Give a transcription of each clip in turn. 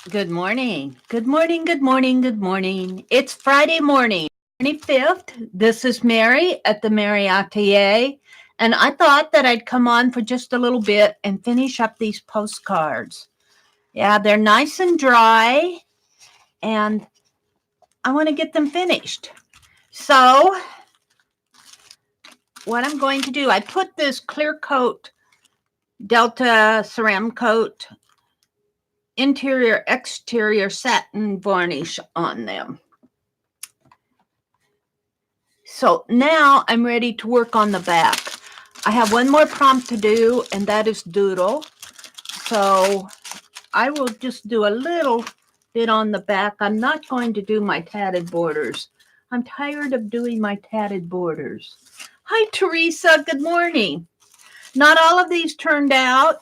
Good morning. Good morning. Good morning. Good morning. It's Friday morning, 25th. This is Mary at the.meri.atelier. And I thought that I'd come on for just a little bit and finish up these postcards. Yeah, they're nice and dry, and I want to get them finished. So, what I'm going to do, I put this clear coat Delta ceramic coat interior exterior satin varnish on them. So now I'm ready to work on the back. I have one more prompt to do, and that is doodle. So I will just do a little bit on the back. I'm not going to do my tatted borders. I'm tired of doing my tatted borders. Hi, Teresa. Good morning. Not all of these turned out,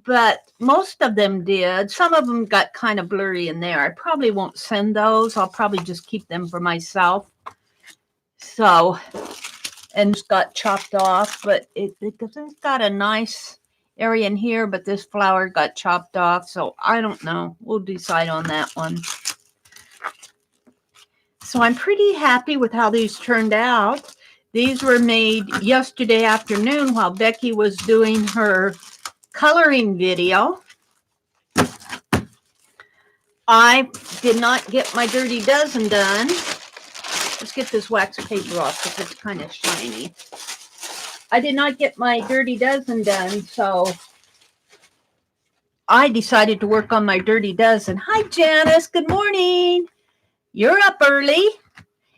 but most of them did. Some of them got kind of blurry in there. I probably won't send those. I'll probably just keep them for myself. So, and just got chopped off, but it's got a nice area in here, but this flower got chopped off, so I don't know. We'll decide on that one. So I'm pretty happy with how these turned out. These were made yesterday afternoon while Becky was doing her coloring video. I did not get my Dirty Dozen done. Let's get this wax paper off because it's kind of shiny. I did not get my Dirty Dozen done, so I decided to work on my Dirty Dozen. Hi, Janice. Good morning. You're up early.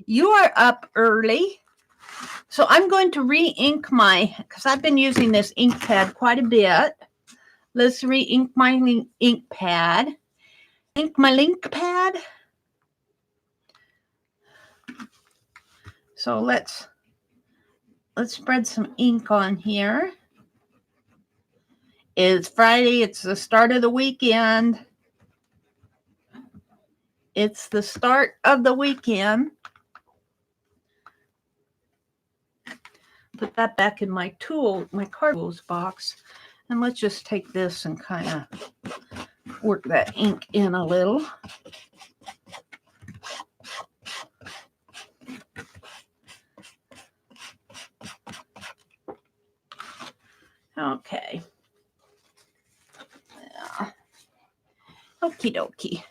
You are up early. So I'm going to re-ink because I've been using this ink pad quite a bit. Let's re-ink my ink pad. Ink my link pad. So let's spread some ink on here. It's Friday. It's the start of the weekend. It's the start of the weekend. Put that back in my card tools box. And let's just take this and kind of work that ink in a little. Okay. Yeah. Okie dokie.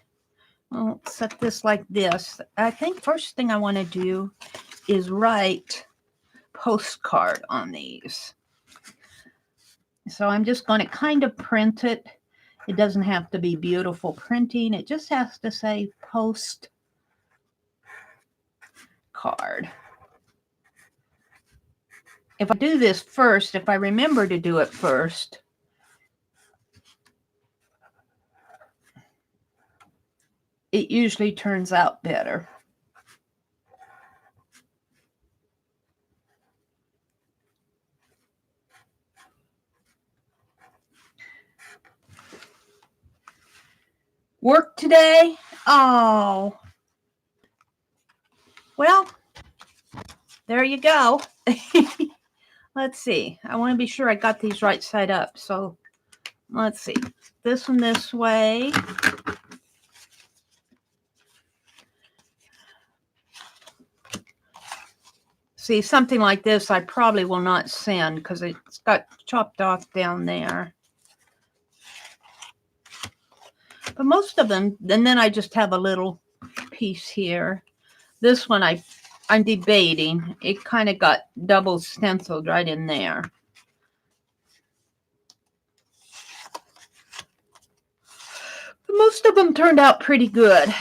I'll set this like this. I think first thing I want to do is write postcard on these. So I'm just going to kind of print it. It doesn't have to be beautiful printing. It just has to say postcard. If I do this first, if I remember to do it first, it usually turns out better. Work today? Oh. Well, there you go. Let's see. I want to be sure I got these right side up. So let's see. This one this way. See, something like this I probably will not send because it's got chopped off down there. But most of them, and then I just have a little piece here. This one I'm debating. It kind of got double stenciled right in there. But most of them turned out pretty good.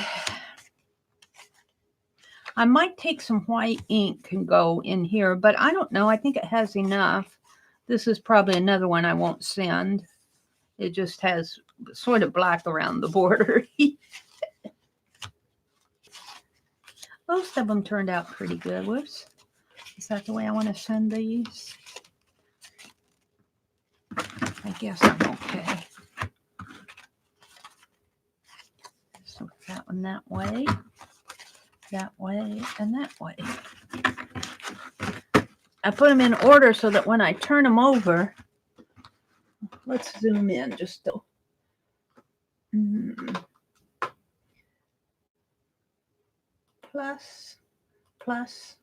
I might take some white ink and go in here, but I don't know. I think it has enough. This is probably another one I won't send. It just has sort of black around the border. Most of them turned out pretty good. Whoops. Is that the way I want to send these? I guess I'm okay. So that one that way, and that way. I put them in order so that when I turn them over, let's zoom in just so. plus, plus.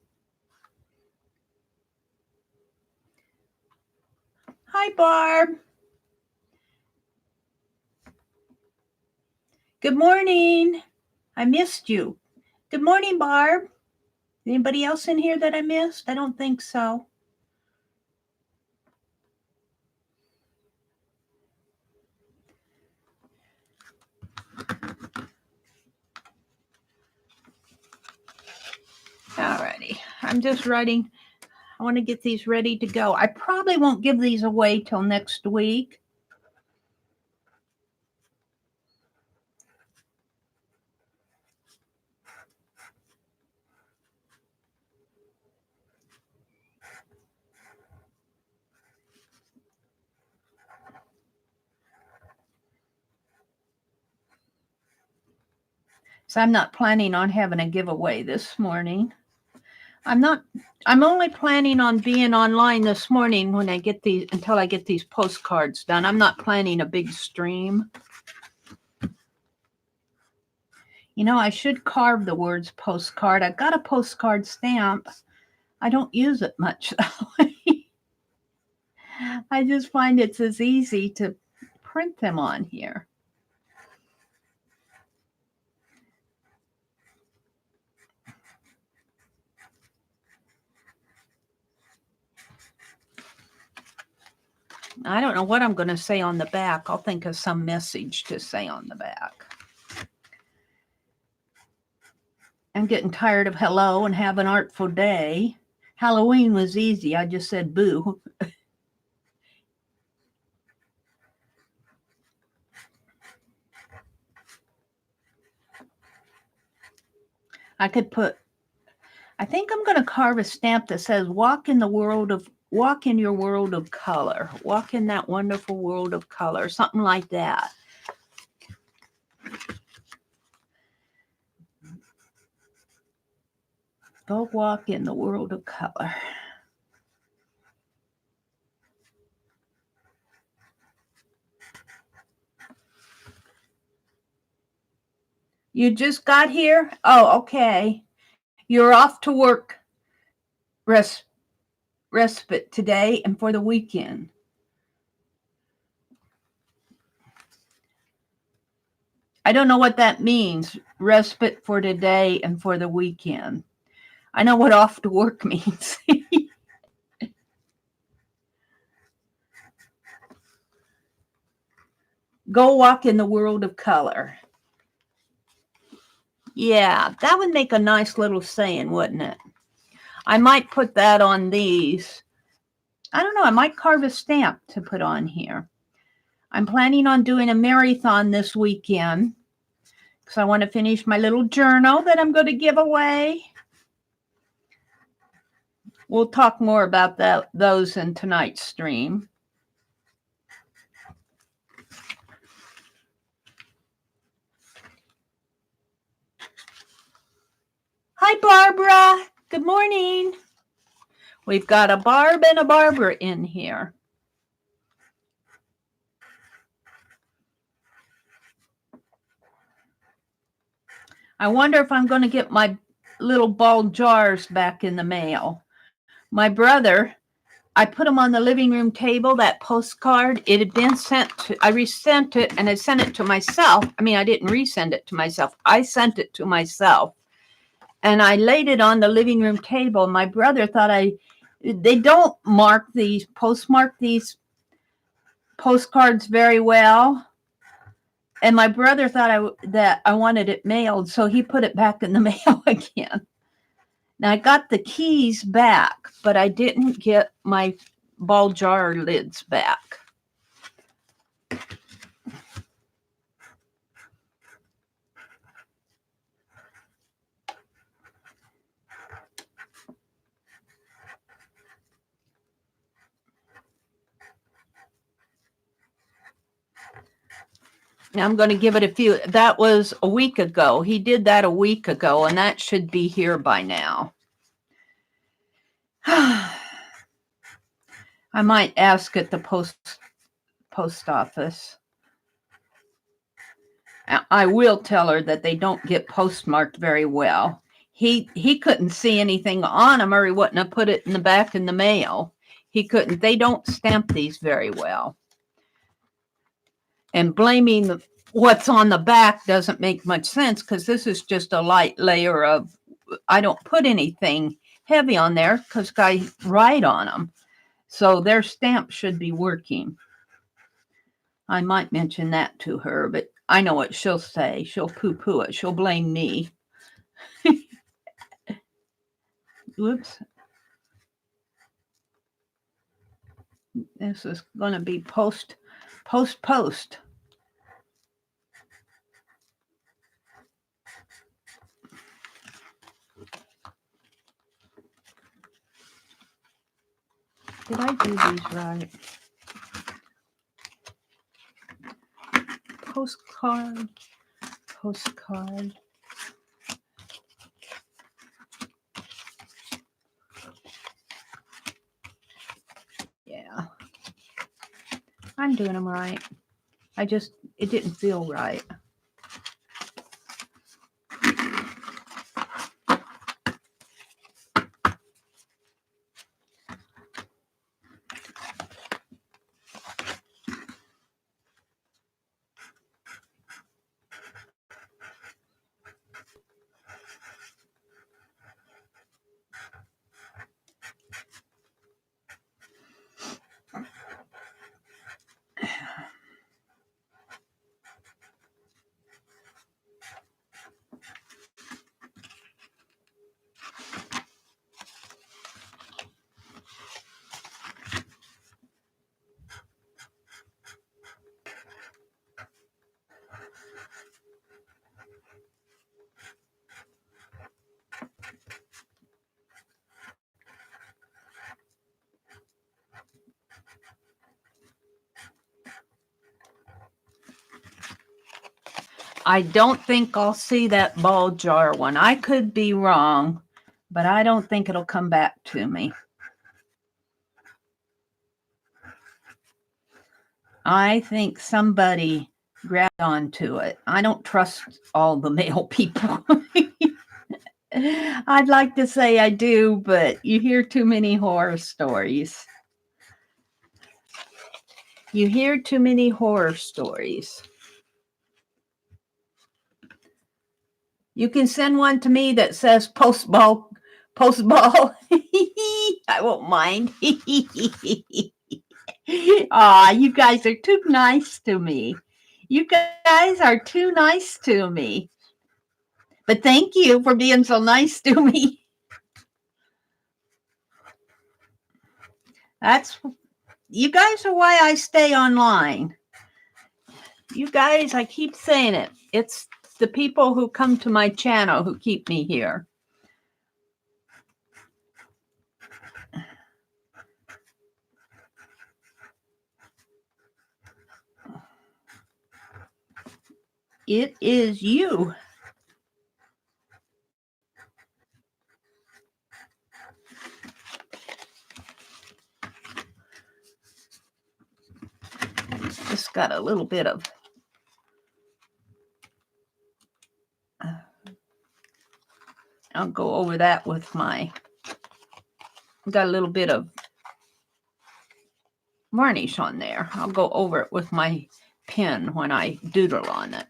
Hi, Barb. Good morning. I missed you. Good morning, Barb. Anybody else in here that I missed? I don't think so. Alrighty. I'm just writing. I want to get these ready to go. I probably won't give these away till next week. So I'm not planning on having a giveaway this morning. I'm only planning on being online this morning when I get these, until I get these postcards done. I'm not planning a big stream. You know, I should carve the words postcard. I've got a postcard stamp. I don't use it much though. I just find it's as easy to print them on here. I don't know what I'm going to say on the back. I'll think of some message to say on the back. I'm getting tired of hello and have an artful day. Halloween was easy. I just said boo. I could put, I think I'm going to carve a stamp that says walk in your world of color. Walk in that wonderful world of color. Something like that. Go walk in the world of color. You just got here? Oh, okay. You're off to work respite today and for the weekend. I don't know what that means. Respite for today and for the weekend. I know what off to work means. Go walk in the world of color. Yeah, that would make a nice little saying, wouldn't it? I might put that on these. I don't know. I might carve a stamp to put on here. I'm planning on doing a marathon this weekend because I want to finish my little journal that I'm going to give away. We'll talk more about those in tonight's stream. Hi, Barbara. Good morning. We've got a Barb and a Barbara in here. I wonder if I'm going to get my little ball jars back in the mail. My brother, I put them on the living room table, that postcard. It had been sent to, I resent it and I sent it to myself. I mean, I didn't resend it to myself. I sent it to myself. And I laid it on the living room table. My brother thought they don't postmark these postcards very well. And my brother thought that I wanted it mailed, so he put it back in the mail again. Now I got the keys back, but I didn't get my ball jar lids back. Now I'm going to give it a few. That was a week ago. He did that a week ago, and that should be here by now. I might ask at the post office. I will tell her that they don't get postmarked very well. he couldn't see anything on them, or he wouldn't have put it in the back in the mail. He couldn't. They don't stamp these very well. And blaming what's on the back doesn't make much sense, because this is just a light layer of, I don't put anything heavy on there because I write on them. So their stamp should be working. I might mention that to her, but I know what she'll say. She'll poo-poo it. She'll blame me. Whoops. This is going to be post. Did I do these right? Postcard. Yeah. I'm doing them right. It didn't feel right. I don't think I'll see that ball jar one. I could be wrong, but I don't think it'll come back to me. I think somebody grabbed onto it. I don't trust all the mail people. I'd like to say I do, but you hear too many horror stories. You hear too many horror stories. You can send one to me that says postball. I won't mind. Aw, you guys are too nice to me. You guys are too nice to me. But thank you for being so nice to me. You guys are why I stay online. You guys, I keep saying it. It's the people who come to my channel who keep me here. It is you. Just got a little bit of I'll go over that with got a little bit of varnish on there. I'll go over it with my pen when I doodle on it.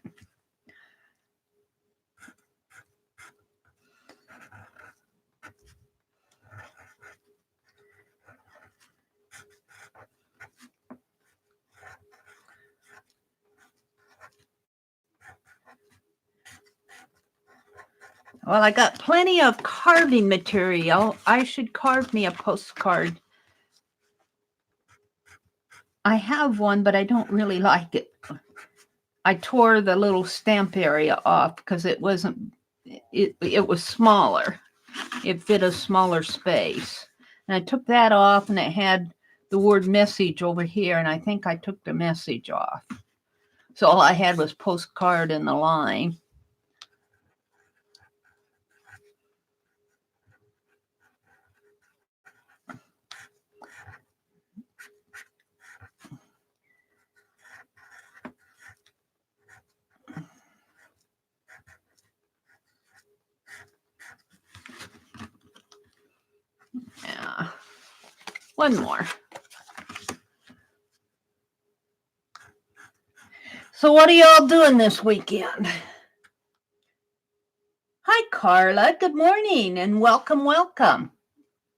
Well, I got plenty of carving material. I should carve me a postcard. I have one, but I don't really like it. I tore the little stamp area off because it was smaller. It fit a smaller space. And I took that off, and it had the word message over here, and I think I took the message off. So all I had was postcard in the line. One more. So what are y'all doing this weekend? Hi, Carla. Good morning and welcome, welcome.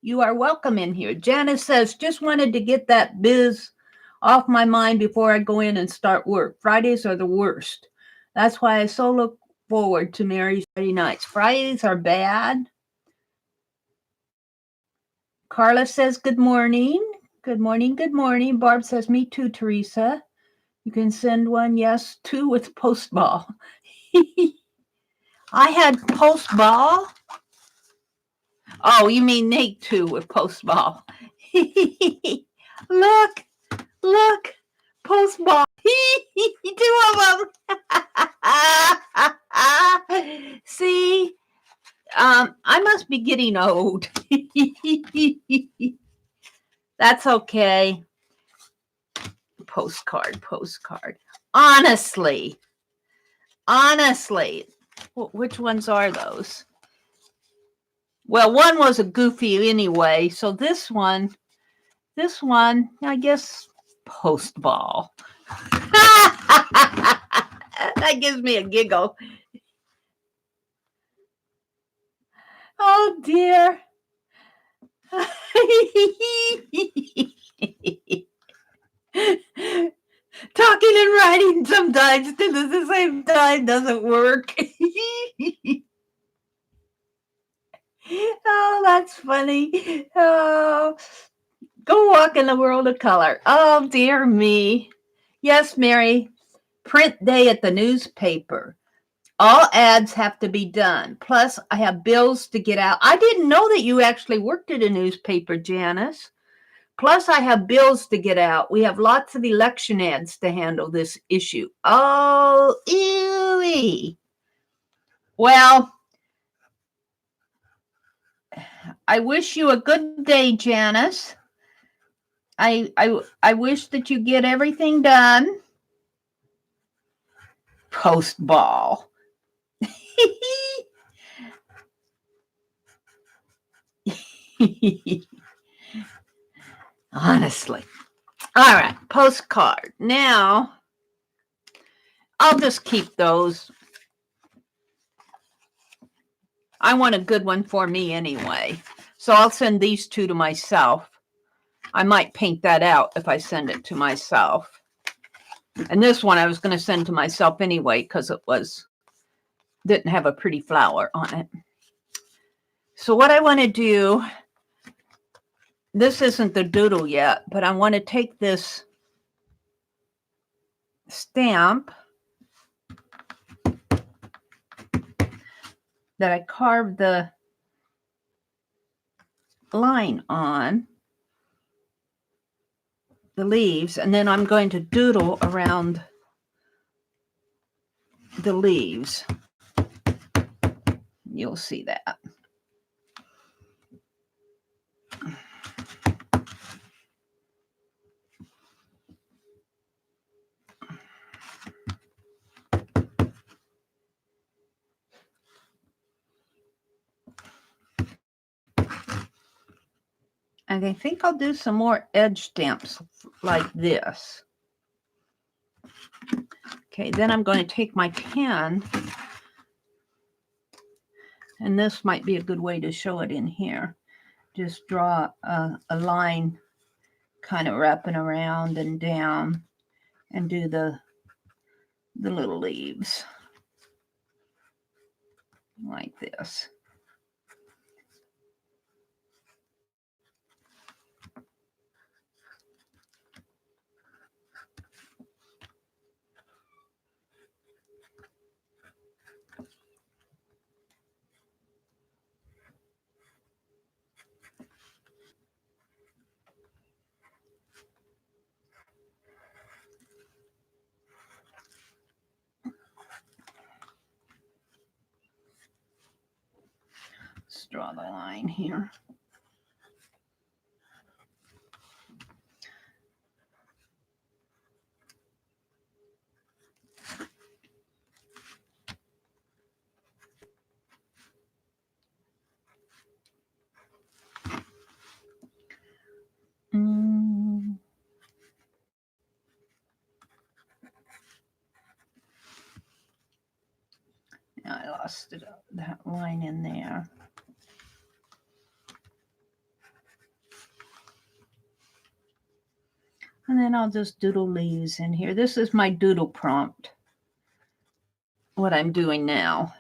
You are welcome in here. Janice says, just wanted to get that biz off my mind before I go in and start work. Fridays are the worst. That's why I so look forward to Mary's Friday nights. Fridays are bad. Carla says, good morning. Good morning, good morning. Barb says, me too, Teresa. You can send one, yes, 2 with post ball. I had post ball. Oh, you mean Nate 2 with post ball. Look, post ball. 2 of them. See, I must be getting old. That's okay. Postcard. Honestly, which ones are those? Well, one was a goofy anyway, so this one, I guess, post ball. That gives me a giggle. Oh dear. Talking and writing sometimes at the same time doesn't work. Oh, that's funny. Oh, go walk in the world of color. Oh, dear me. Yes, Mary. Print day at the newspaper. All ads have to be done. Plus, I have bills to get out. I didn't know that you actually worked at a newspaper, Janice. Plus, I have bills to get out. We have lots of election ads to handle this issue. Oh, ewy. Well, I wish you a good day, Janice. I wish that you get everything done. Post ball. Honestly. All right, postcard. Now, I'll just keep those. I want a good one for me anyway. So I'll send these 2 to myself. I might paint that out if I send it to myself. And this one I was going to send to myself anyway because it didn't have a pretty flower on it. So what I want to do, this isn't the doodle yet, but I want to take this stamp that I carved the line on, the leaves, and then I'm going to doodle around the leaves. You'll see that. And I think I'll do some more edge stamps like this. Okay, then I'm going to take my pen, and this might be a good way to show it in here. Just draw a line kind of wrapping around and down and do the little leaves like this. Let's draw the line here. I lost it, that line in there. And then I'll just doodle leaves in here. This is my doodle prompt, what I'm doing now.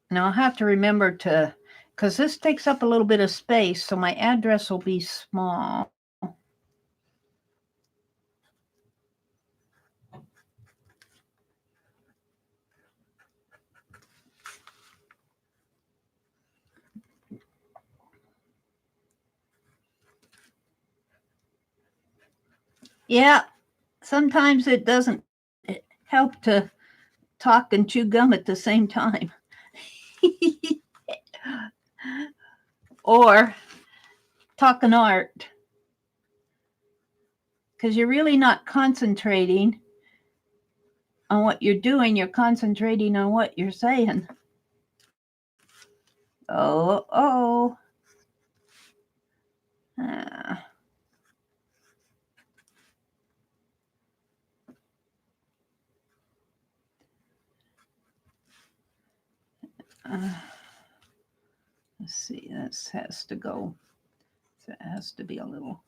Now I'll have to remember to, because this takes up a little bit of space, so my address will be small. Yeah, sometimes it doesn't help to talk and chew gum at the same time. Or talk and art. Because you're really not concentrating on what you're doing, you're concentrating on what you're saying. Oh. Let's see, this has to go. It has to be a little.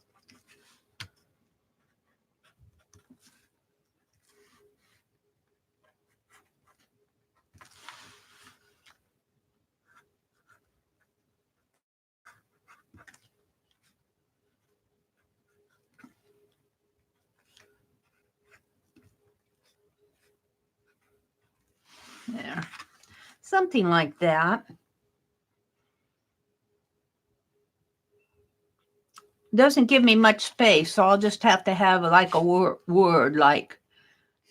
There. Something like that. Doesn't give me much space, so I'll just have to have like a word like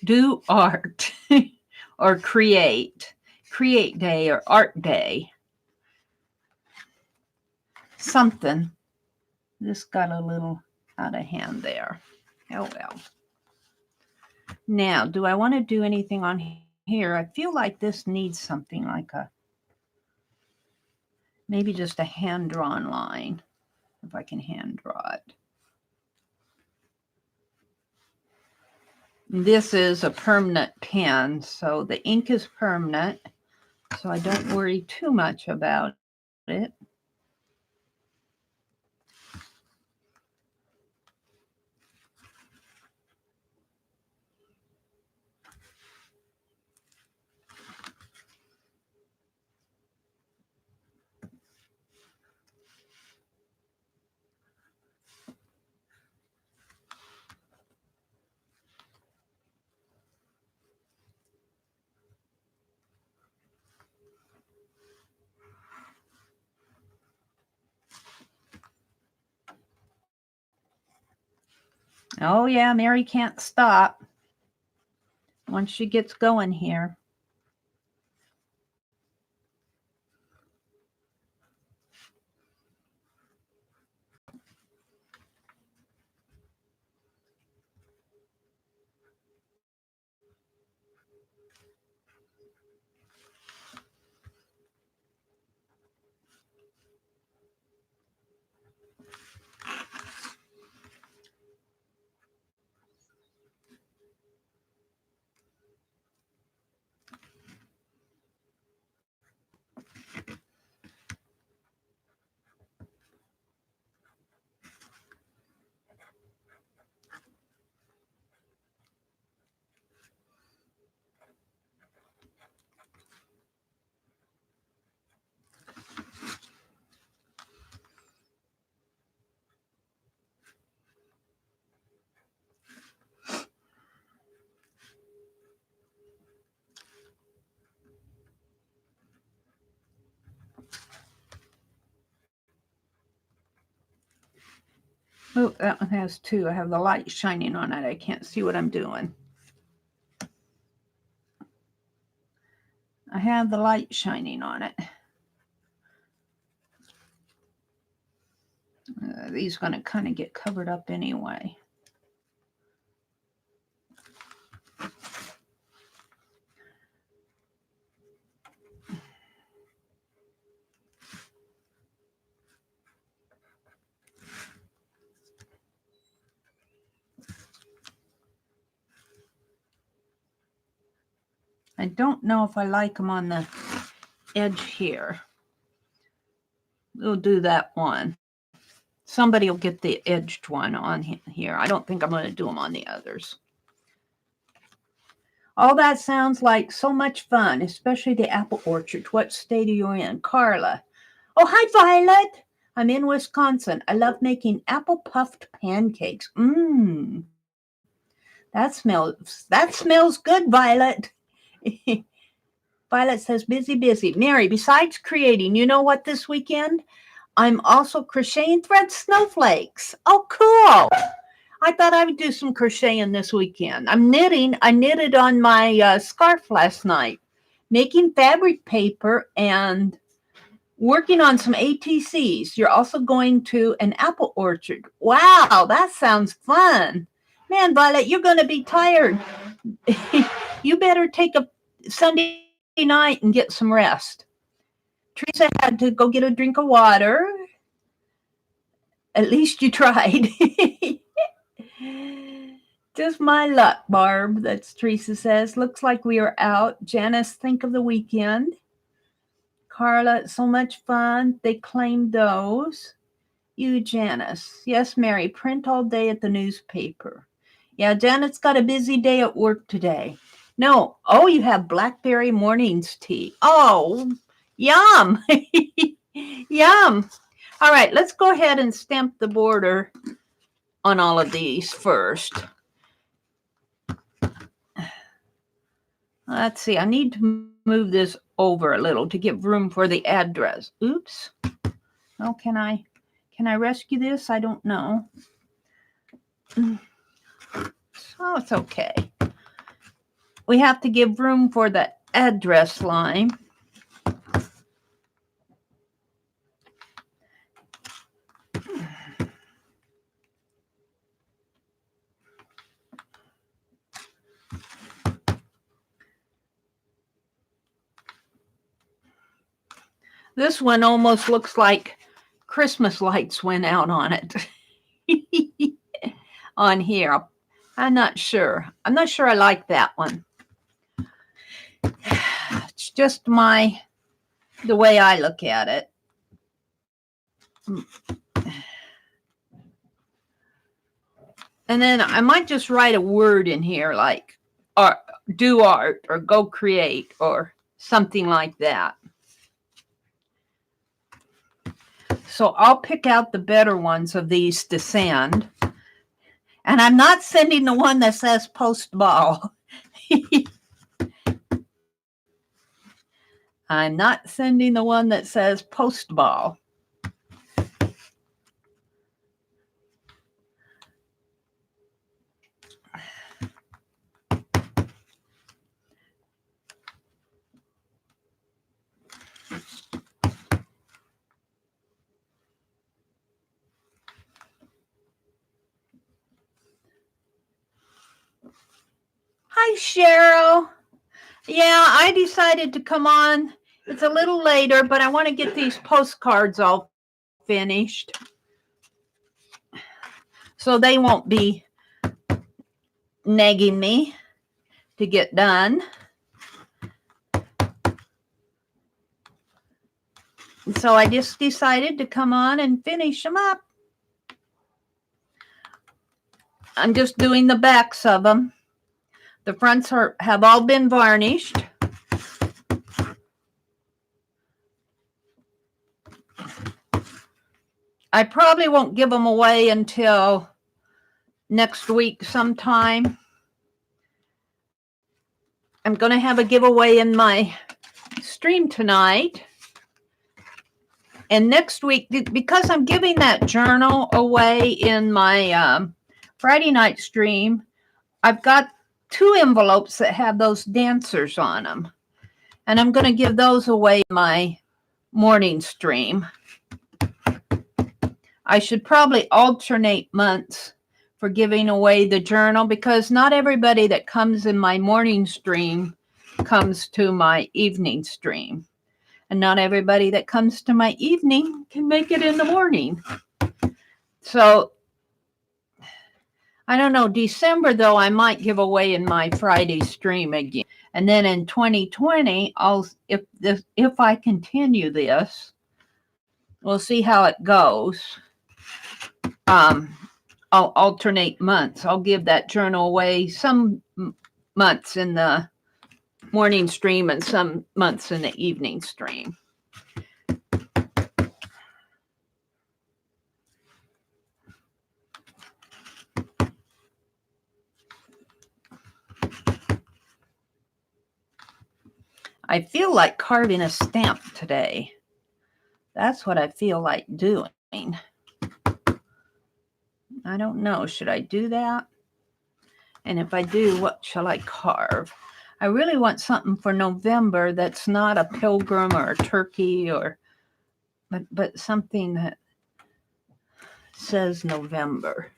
do art or create day or art day. Something. This got a little out of hand there. Oh well. Now, do I want to do anything on here? I feel like this needs something like maybe just a hand-drawn line, if I can hand draw it. This is a permanent pen, so the ink is permanent, so I don't worry too much about it. Oh yeah, Mary can't stop once she gets going here. Oh, that one has two. I have the light shining on it. I can't see what I'm doing. I have the light shining on it. These are going to kind of get covered up anyway. I don't know if I like them on the edge here. We'll do that one. Somebody will get the edged one on here. I don't think I'm going to do them on the others. All that sounds like so much fun, especially the apple orchard. What state are you in? Carla. Oh, hi, Violet. I'm in Wisconsin. I love making apple puffed pancakes. That smells good, Violet. Violet says, busy. Mary, besides creating, you know what this weekend? I'm also crocheting thread snowflakes. Oh, cool. I thought I would do some crocheting this weekend. I'm knitting. I knitted on my scarf last night, making fabric paper and working on some ATCs. You're also going to an apple orchard. Wow, that sounds fun. Man, Violet, you're going to be tired. You better take a Sunday night and get some rest. Teresa had to go get a drink of water. At least you tried. Just my luck, Barb, that's Teresa says. Looks like we are out. Janice, think of the weekend. Carla, so much fun. They claimed those. You, Janice. Yes, Mary, print all day at the newspaper. Yeah, Janet's got a busy day at work today. No. Oh, you have blackberry mornings tea. Oh, yum. Yum. All right, let's go ahead and stamp the border on all of these first. Let's see. I need to move this over a little to give room for the address. Oops. Oh, can I rescue this? I don't know. Oh, it's okay. We have to give room for the address line. This one almost looks like Christmas lights went out on it. On here. I'm not sure. I'm not sure I like that one. It's just the way I look at it. And then I might just write a word in here like do art or go create or something like that. So I'll pick out the better ones of these to send. And I'm not sending the one that says post ball. I'm not sending the one that says post ball. Hi, Cheryl. Yeah, I decided to come on. It's a little later, but I want to get these postcards all finished so they won't be nagging me to get done. So I just decided to come on and finish them up. I'm just doing the backs of them. The fronts have all been varnished. I probably won't give them away until next week sometime. I'm going to have a giveaway in my stream tonight. And next week, because I'm giving that journal away in my Friday night stream, I've got 2 envelopes that have those dancers on them. And I'm going to give those away in my morning stream. I should probably alternate months for giving away the journal because not everybody that comes in my morning stream comes to my evening stream. And not everybody that comes to my evening can make it in the morning. So, I don't know. December, though, I might give away in my Friday stream again. And then in 2020, if I continue this, we'll see how it goes. I'll alternate months. I'll give that journal away some months in the morning stream and some months in the evening stream. I feel like carving a stamp today. That's what I feel like doing. I don't know. Should I do that? And if I do, what shall I carve? I really want something for November that's not a pilgrim or a turkey but something that says November.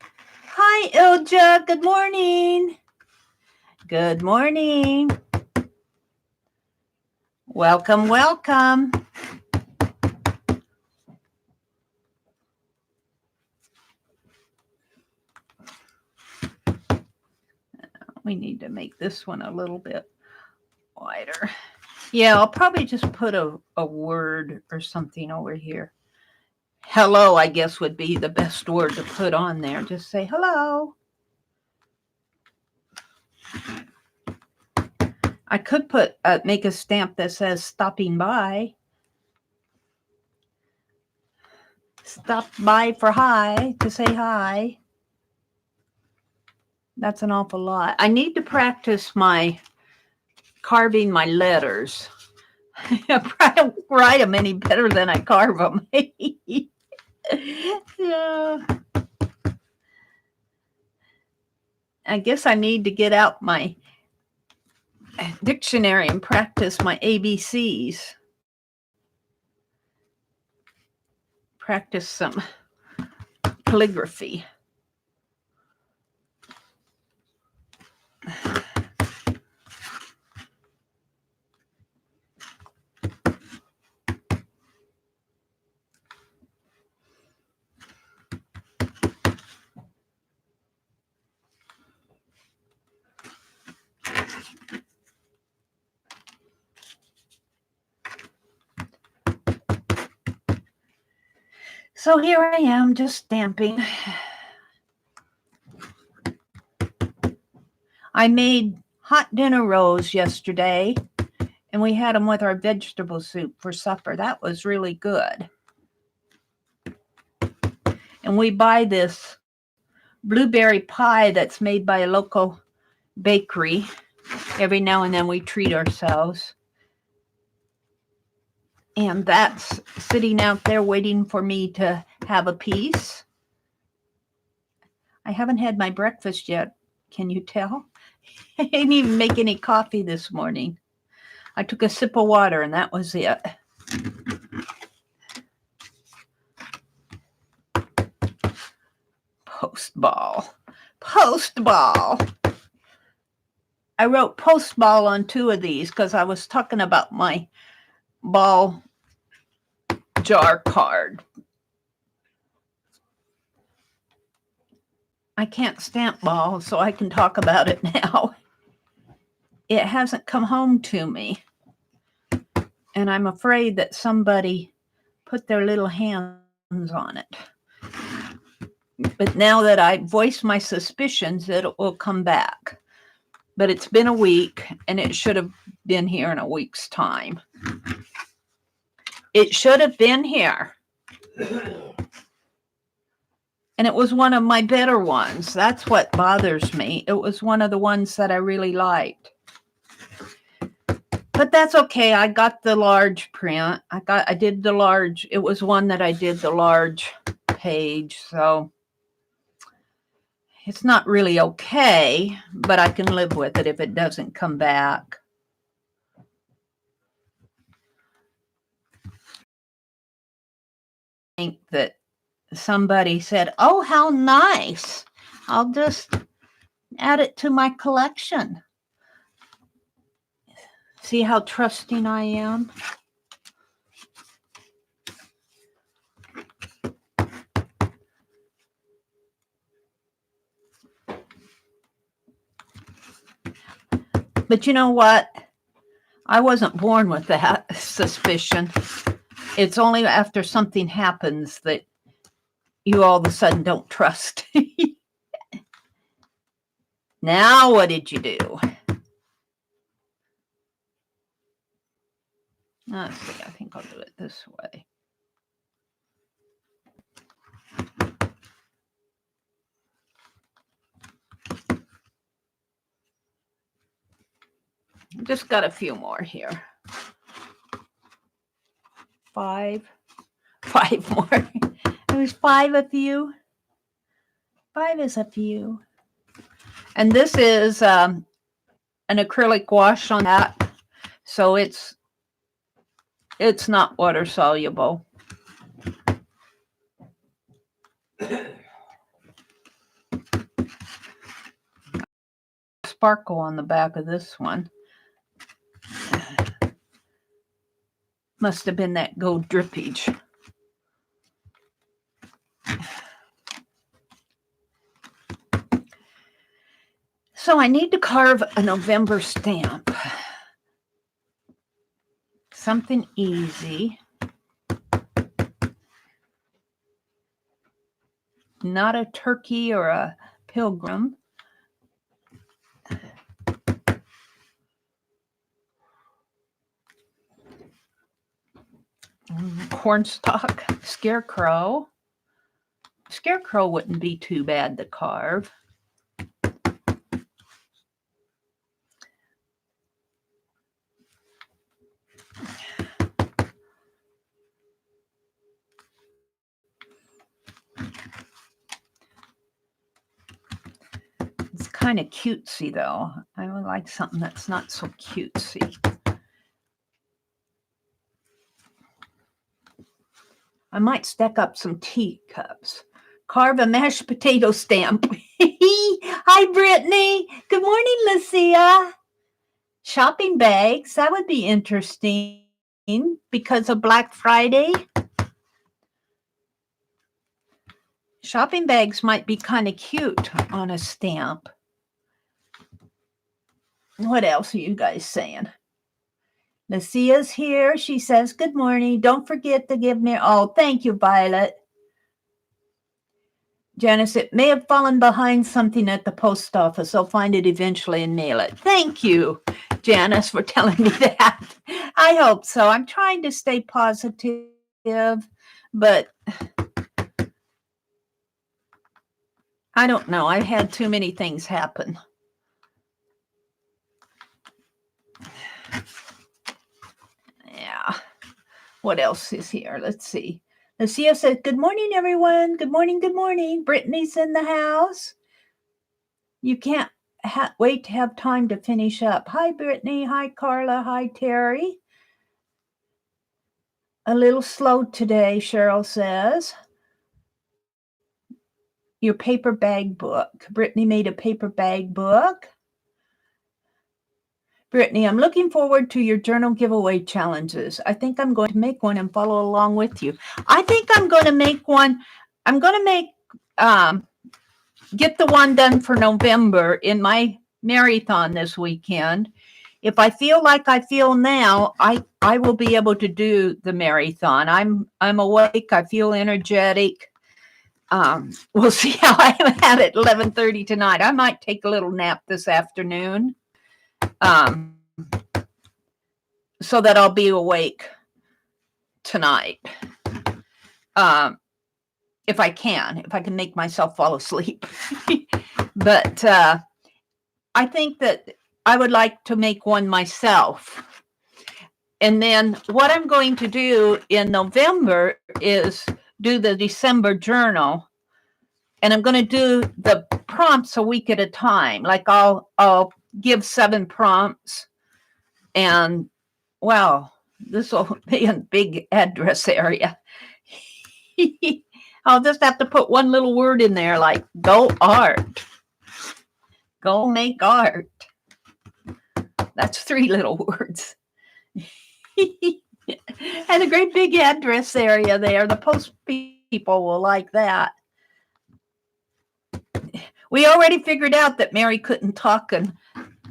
Hi, Ilja. Good morning. Good morning. Welcome, welcome. We need to make this one a little bit wider. Yeah, I'll probably just put a word or something over here. Hello, I guess, would be the best word to put on there. Just say hello. I could put make a stamp that says stopping by. Stop by for hi, to say hi. That's an awful lot. I need to practice my carving my letters. I don't write them any better than I carve them. Yeah. I guess I need to get out my dictionary and practice my ABCs. Practice some calligraphy. So here I am, just stamping. I made hot dinner rolls yesterday, and we had them with our vegetable soup for supper. That was really good. And we buy this blueberry pie that's made by a local bakery. Every now and then we treat ourselves. And that's sitting out there waiting for me to have a piece. I haven't had my breakfast yet. Can you tell? I didn't even make any coffee this morning. I took a sip of water and that was it. Post ball. Post ball. I wrote post ball on 2 of these because I was talking about my ball jar card. I can't stamp ball, so I can talk about it now. It hasn't come home to me. And I'm afraid that somebody put their little hands on it. But now that I voiced my suspicions, it will come back. But it's been a week, and it should have been here in a week's time. It should have been here. And it was one of my better ones. That's what bothers me. It was one of the ones that I really liked. But that's okay. I got the large print. I did the large. It was one that I did the large page. So it's not really okay, but I can live with it if it doesn't come back. I think that somebody said, oh, how nice. I'll just add it to my collection. See how trusting I am? But you know what? I wasn't born with that suspicion. It's only after something happens that you all of a sudden don't trust. Now, what did you do? Let's see, I think I'll do it this way. Just got a few more here. Five more. There's 5 of you. 5 is a few. And this is an acrylic wash on that, so it's not water soluble. Sparkle on the back of this one. Must have been that gold drippage. So I need to carve a November stamp. Something easy. Not a turkey or a pilgrim. Cornstalk, scarecrow. Scarecrow wouldn't be too bad to carve. It's kind of cutesy though. I would like something that's not so cutesy. I might stack up some teacups. Carve a mashed potato stamp. Hi, Brittany. Good morning, Lucia. Shopping bags. That would be interesting because of Black Friday. Shopping bags might be kind of cute on a stamp. What else are you guys saying? Lucia's here. She says, good morning. Don't forget to give me... Oh, thank you, Violet. Janice, it may have fallen behind something at the post office. I'll find it eventually and mail it. Thank you, Janice, for telling me that. I hope so. I'm trying to stay positive, but I don't know. I've had too many things happen. Yeah. What else is here? Let's see. Lucia said, good morning, everyone. Good morning, good morning. Brittany's in the house. You can't wait to have time to finish up. Hi, Brittany. Hi, Carla. Hi, Terry. A little slow today, Cheryl says. Your paper bag book. Brittany made a paper bag book. Brittany, I'm looking forward to your journal giveaway challenges. I think I'm going to make one and follow along with you. I think I'm going to make one. I'm going to make, get the one done for November in my marathon this weekend. If I feel like I feel now, I will be able to do the marathon. I'm awake. I feel energetic. We'll see how I am at 11:30 tonight. I might take a little nap this afternoon. So that I'll be awake tonight. If I can make myself fall asleep. But I think that I would like to make one myself. And then what I'm going to do in November is do the December journal. And I'm going to do the prompts a week at a time. Like I'll give 7 prompts. And, well, this will be a big address area. I'll just have to put one little word in there like, go art. Go make art. That's 3 little words. And a great big address area there. The post people will like that. We already figured out that Mary couldn't talk and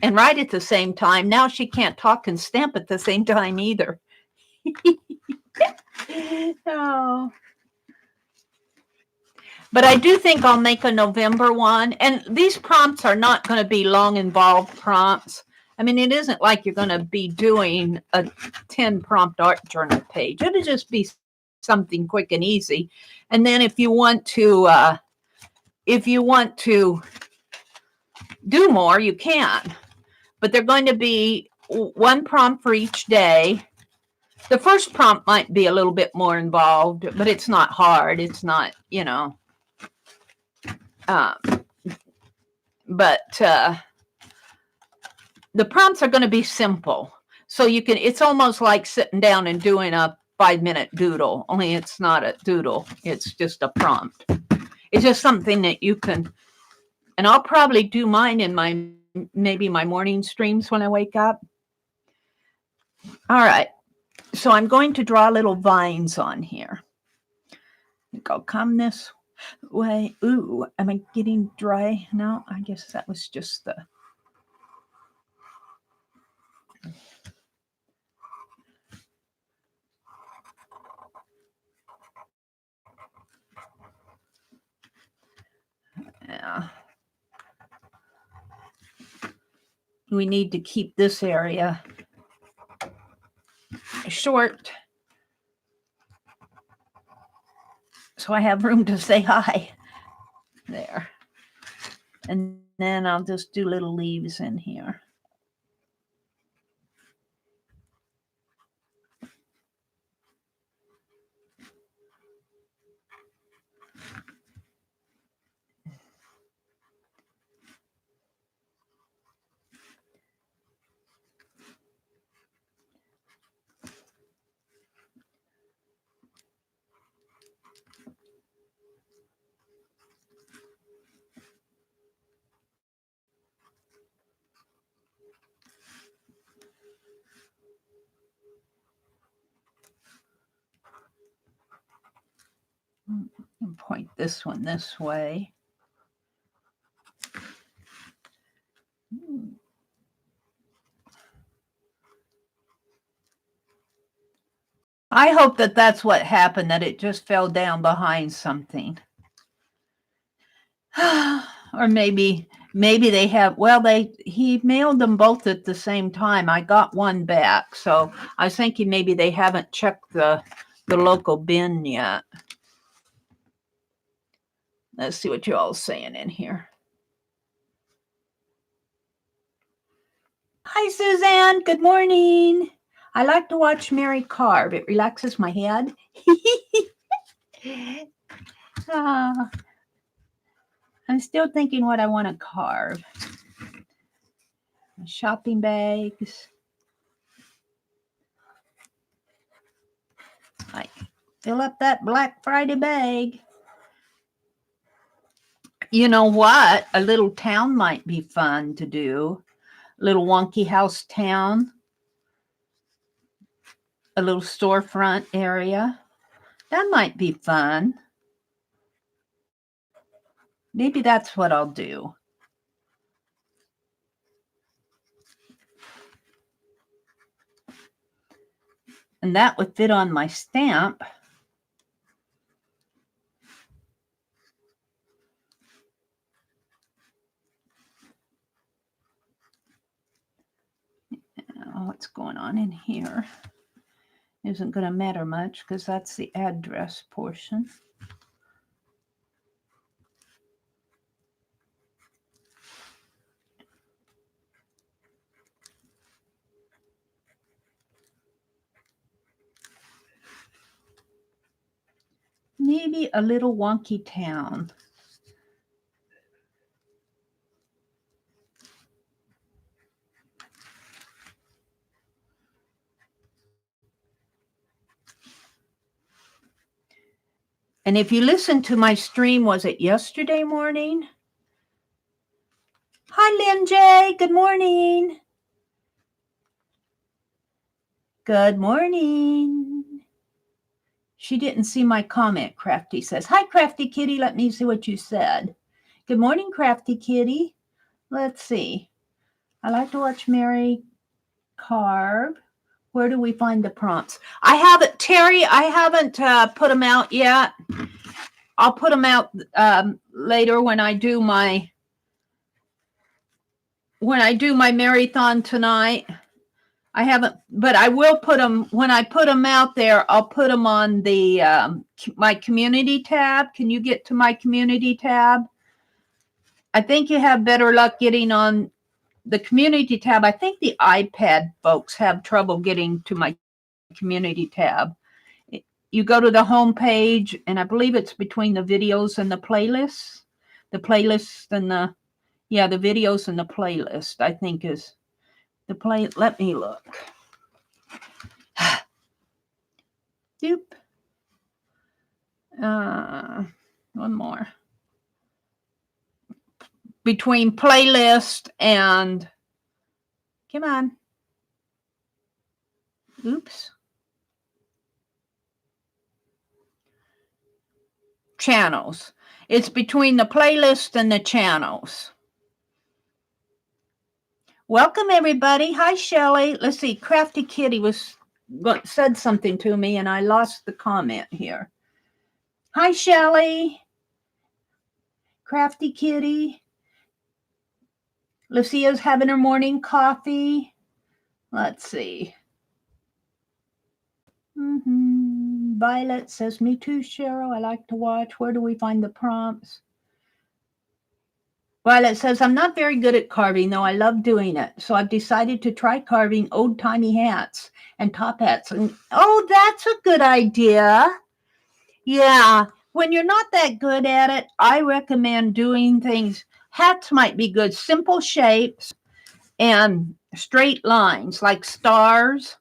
and write at the same time. Now she can't talk and stamp at the same time either. Oh. But I do think I'll make a November one. And these prompts are not going to be long, involved prompts. I mean, it isn't like you're going to be doing a 10 prompt art journal page. It'll just be something quick and easy. And then if you want to do more, you can. But they're going to be one prompt for each day. The first prompt might be a little bit more involved, but it's not hard. It's not, you know. But the prompts are going to be simple. So you can, it's almost like sitting down and doing a 5-minute doodle, only it's not a doodle. It's just a prompt. It's just something that you can, and I'll probably do mine in maybe my morning streams when I wake up. All right. So I'm going to draw little vines on here. I'll come this way. Ooh, am I getting dry? No, I guess that was just the... Yeah. We need to keep this area short so I have room to say hi. There. And then I'll just do little leaves in here. And point this one this way. I hope that that's what happened, that it just fell down behind something. Or maybe they have, well, he mailed them both at the same time. I got one back, so I was thinking maybe they haven't checked the local bin yet. Let's see what you all saying in here. Hi, Suzanne. Good morning. I like to watch Mary carve. It relaxes my head. I'm still thinking what I want to carve. Shopping bags. I fill up that Black Friday bag. You know what? A little town might be fun to do. A little wonky house town. A little storefront area. That might be fun. Maybe that's what I'll do. And that would fit on my stamp. What's going on in here isn't going to matter much because that's the address portion. Maybe a little wonky town. And if you listen to my stream, was it yesterday morning? Hi, Lynn J. Good morning. Good morning. She didn't see my comment, Crafty says. Hi, Crafty Kitty. Let me see what you said. Good morning, Crafty Kitty. Let's see. I like to watch Mary carve. Where do we find the prompts? I haven't, Terry, I haven't put them out yet. I'll put them out later when I do my marathon tonight. I haven't, but I will put them, when I put them out there, I'll put them on the my community tab. Can you get to my community tab? I think you have better luck getting on the community tab. I think the iPad folks have trouble getting to my community tab. You go to the home page, and I believe it's between the videos and the playlists. The playlists and the videos and the playlist, I think, is the play. Let me look. Doop. One more. Between playlist and, come on. Oops. Channels. It's between the playlist and the channels. Welcome, everybody. Hi, Shelley. Let's see. Crafty Kitty said something to me, and I lost the comment here. Hi, Shelley. Crafty Kitty. Lucia's having her morning coffee. Let's see. Violet says, me too, Cheryl. I like to watch. Where do we find the prompts? Violet says, I'm not very good at carving, though I love doing it. So I've decided to try carving old-timey hats and top hats. And, oh, that's a good idea. Yeah. When you're not that good at it, I recommend doing things. Hats might be good. Simple shapes and straight lines like stars.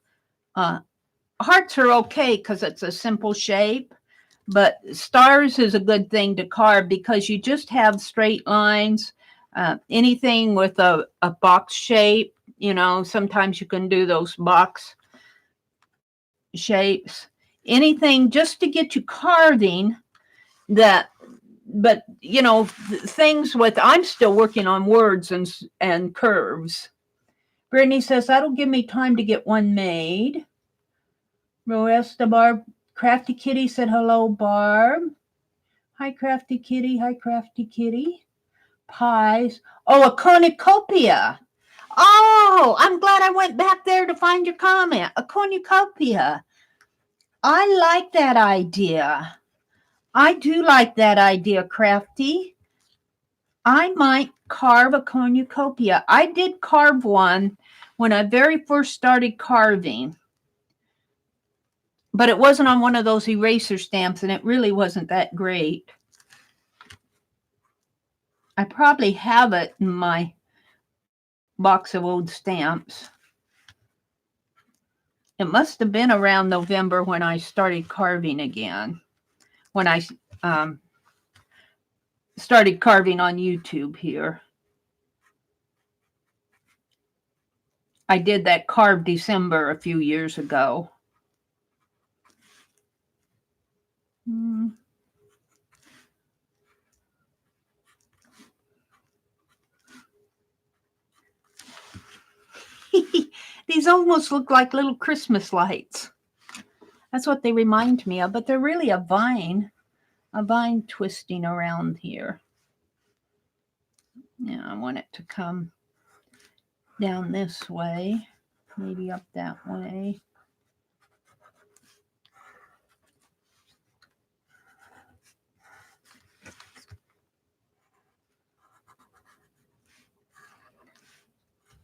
Hearts are okay because it's a simple shape. But stars is a good thing to carve because you just have straight lines. Anything with a box shape, sometimes you can do those box shapes. Anything just to get you carving that, but, things with, I'm still working on words and curves. Brittany says, that'll give me time to get one made. Roesta Barb. Crafty Kitty said, hello, Barb. Hi, Crafty Kitty. Hi, Crafty Kitty. Pies. Oh, a cornucopia. Oh, I'm glad I went back there to find your comment. A cornucopia. I like that idea. I do like that idea, Crafty. I might carve a cornucopia. I did carve one when I very first started carving. But it wasn't on one of those eraser stamps, and it really wasn't that great. I probably have it in my box of old stamps. It must have been around November when I started carving again. When I started carving on YouTube here. I did that Carve December a few years ago. These almost look like little Christmas lights. That's what they remind me of, but they're really a vine twisting around here. Yeah, I want it to come down this way, maybe up that way.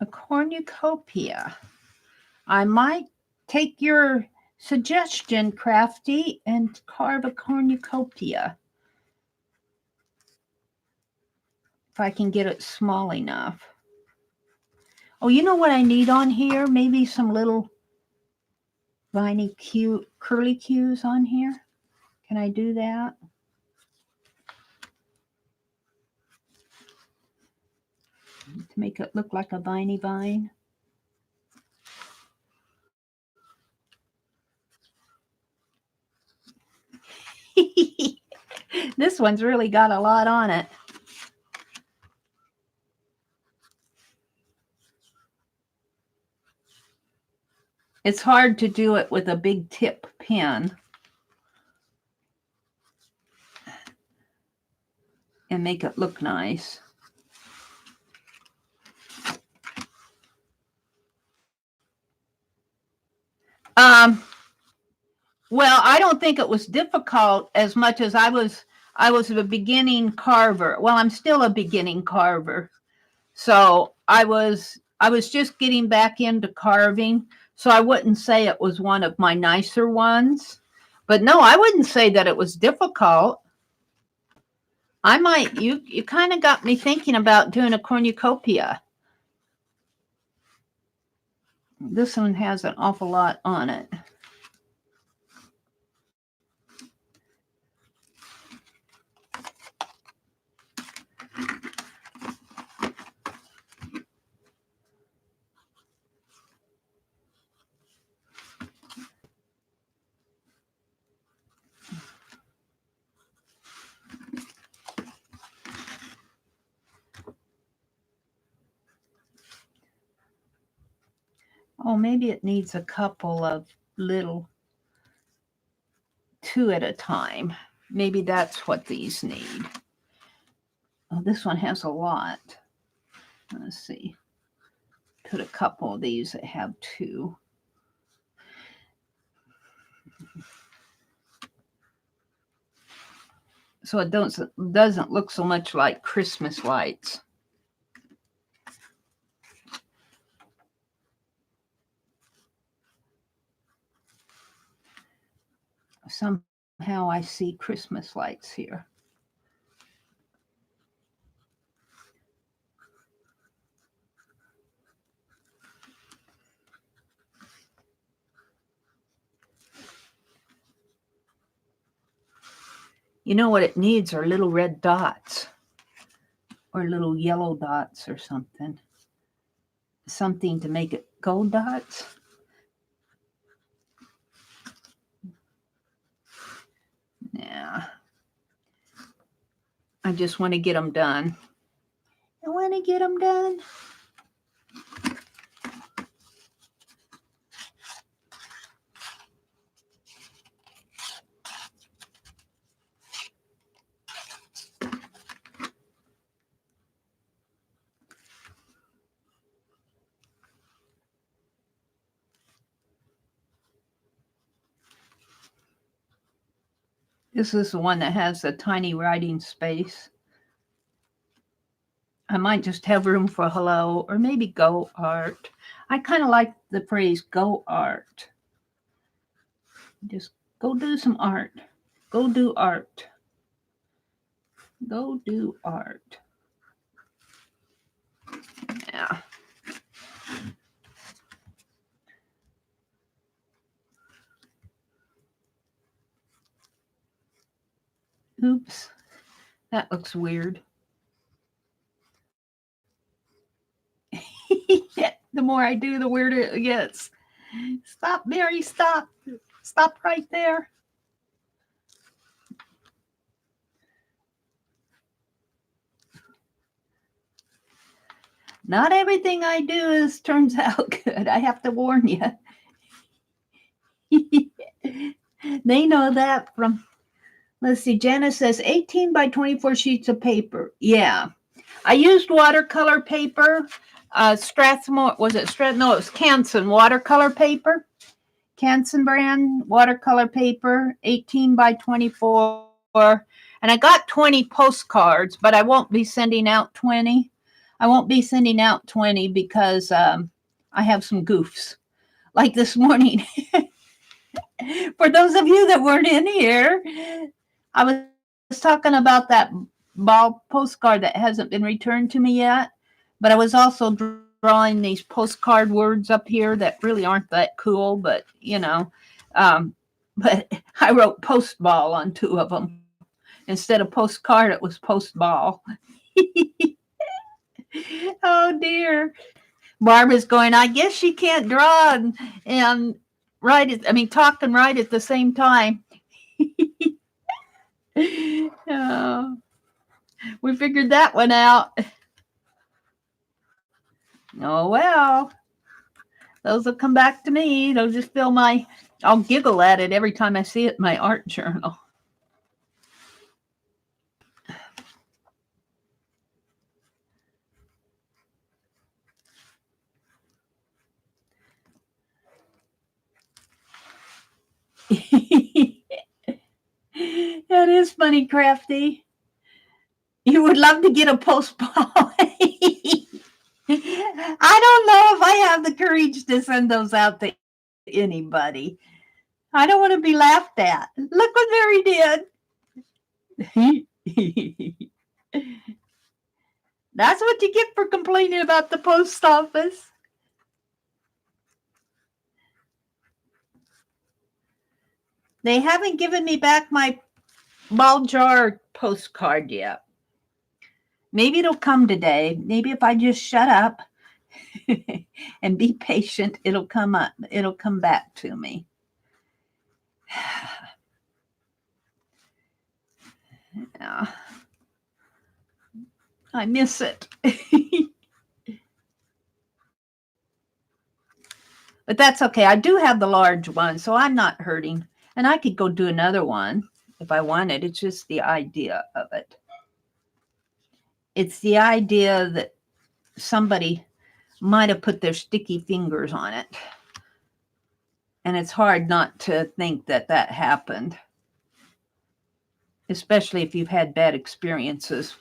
A cornucopia. I might take your suggestion, Crafty, and carve a cornucopia. If I can get it small enough. Oh, you know what I need on here? Maybe some little viney curly cues on here. Can I do that? To make it look like a viney vine. This one's really got a lot on it. It's hard to do it with a big tip pen and make it look nice. Well, I don't think it was difficult as much as I was a beginning carver. Well, I'm still a beginning carver. So I was just getting back into carving. So I wouldn't say it was one of my nicer ones. But no, I wouldn't say that it was difficult. I might, you kind of got me thinking about doing a cornucopia. This one has an awful lot on it. Oh, maybe it needs a couple of little, 2 at a time. Maybe that's what these need. Oh, this one has a lot. Let's see. Put a couple of these that have 2. So it doesn't look so much like Christmas lights. Somehow I see Christmas lights here. You know what it needs are little red dots or little yellow dots or something. Something to make it gold dots. Yeah. I just want to get them done. I want to get them done. This is the one that has a tiny writing space. I might just have room for hello or maybe go art. I kind of like the phrase go art. Just go do some art. Go do art. Go do art. Yeah. Oops. That looks weird. The more I do, the weirder it gets. Stop, Mary, stop. Stop right there. Not everything I do turns out good. I have to warn you. They know that from, let's see, Janice says 18 by 24 sheets of paper. Yeah. I used watercolor paper. Strathmore, was it Strath? No, it was Canson watercolor paper. Canson brand watercolor paper, 18 by 24. And I got 20 postcards, but I won't be sending out 20. I won't be sending out 20 because I have some goofs. Like this morning. For those of you that weren't in here, I was talking about that ball postcard that hasn't been returned to me yet. But I was also drawing these postcard words up here that really aren't that cool, but you know. But I wrote post ball on 2 of them. Instead of postcard, it was post ball. Oh dear. Barbara's going, I guess she can't draw and write, talk and write at the same time. Oh, we figured that one out. Oh, well. Those will come back to me. They'll just fill my, I'll giggle at it every time I see it in my art journal. That is funny, Crafty. You would love to get a postcard. I don't know if I have the courage to send those out to anybody. I don't want to be laughed at. Look what Mary did. That's what you get for complaining about the post office. They haven't given me back my ball jar postcard yet. Maybe it'll come today. Maybe if I just shut up and be patient, it'll come up. It'll come back to me. Yeah. I miss it. But that's okay. I do have the large one, so I'm not hurting. And I could go do another one if I wanted. It's just the idea of it. It's the idea that somebody might have put their sticky fingers on it. And it's hard not to think that that happened, especially if you've had bad experiences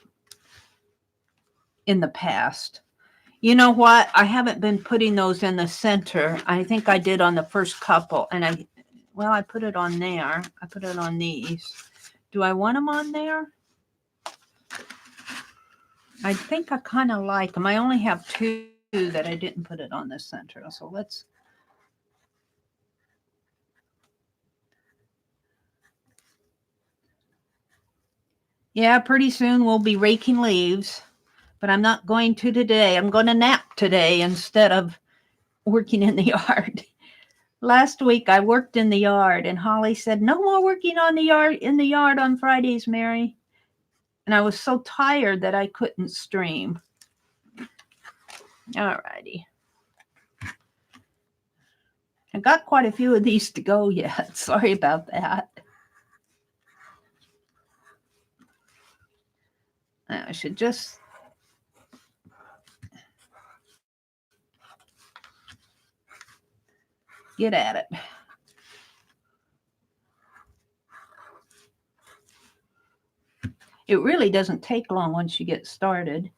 in the past. You know what? I haven't been putting those in the center. I think I did on the first couple. And I put it on there. I put it on these. Do I want them on there? I think I kind of like them. I only have two that I didn't put it on the center. So let's. Yeah, pretty soon we'll be raking leaves. But I'm not going to today. I'm going to nap today instead of working in the yard. Last week I worked in the yard and Holly said, no more working on the yard in the yard on Fridays, Mary. And I was so tired that I couldn't stream. All righty. I got quite a few of these to go yet. Sorry about that. I should just get at it. It really doesn't take long once you get started.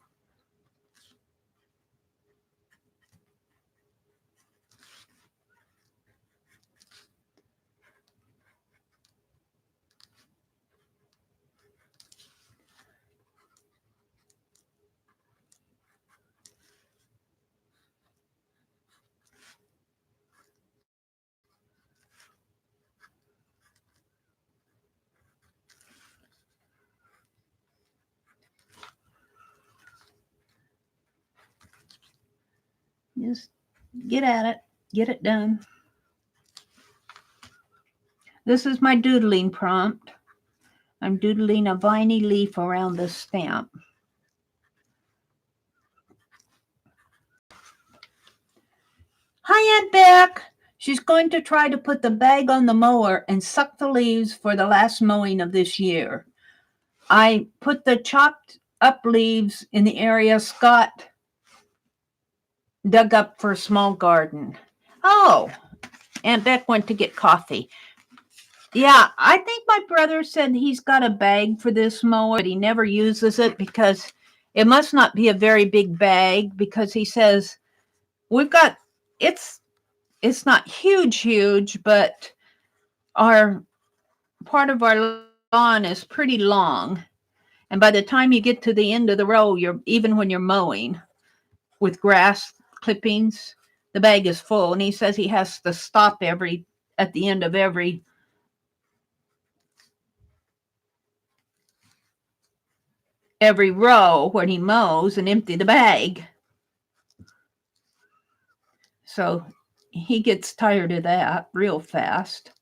Just get at it, get it done. This is my doodling prompt. I'm doodling a viney leaf around the stamp. Hi, Aunt Beck. She's going to try to put the bag on the mower and suck the leaves for the last mowing of this year. I put the chopped up leaves in the area Scott dug up for a small garden. Oh, Aunt Beck went to get coffee. Yeah, I think my brother said he's got a bag for this mower, but he never uses it because it must not be a very big bag because he says we've got, it's not huge, but our part of our lawn is pretty long. And by the time you get to the end of the row, even when you're mowing with grass clippings, the bag is full. And he says he has to stop at the end of every row when he mows and empty the bag. So he gets tired of that real fast.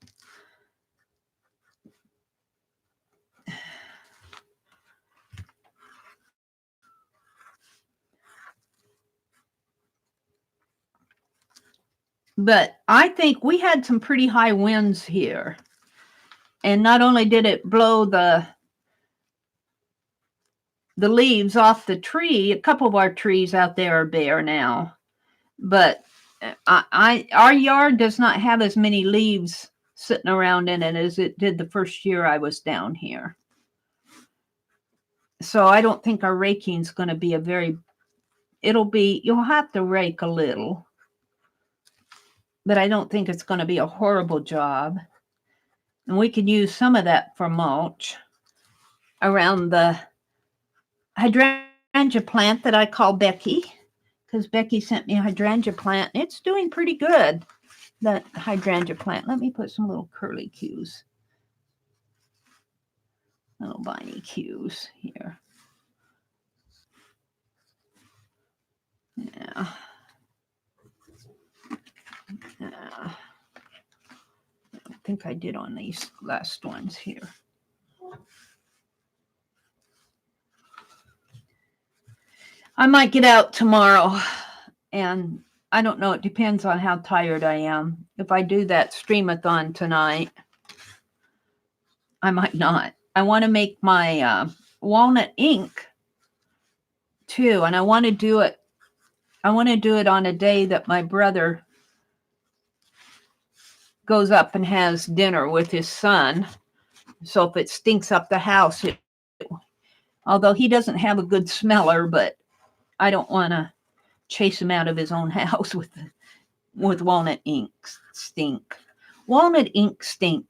But I think we had some pretty high winds here. And not only did it blow the leaves off the tree, a couple of our trees out there are bare now. But our yard does not have as many leaves sitting around in it as it did the first year I was down here. So I don't think our raking is going to be you'll have to rake a little, but I don't think it's going to be a horrible job. And we can use some of that for mulch around the hydrangea plant that I call Becky, because Becky sent me a hydrangea plant. It's doing pretty good, that hydrangea plant. Let me put some little curly cues, little viney cues here. Yeah. I think I did on these last ones here. I might get out tomorrow, and I don't know. It depends on how tired I am. If I do that streamathon tonight, I might not. I want to make my walnut ink too, and I want to do it. I want to do it on a day that my brother goes up and has dinner with his son. So if it stinks up the house, although he doesn't have a good smeller, but I don't want to chase him out of his own house with walnut ink stink. Walnut ink stink.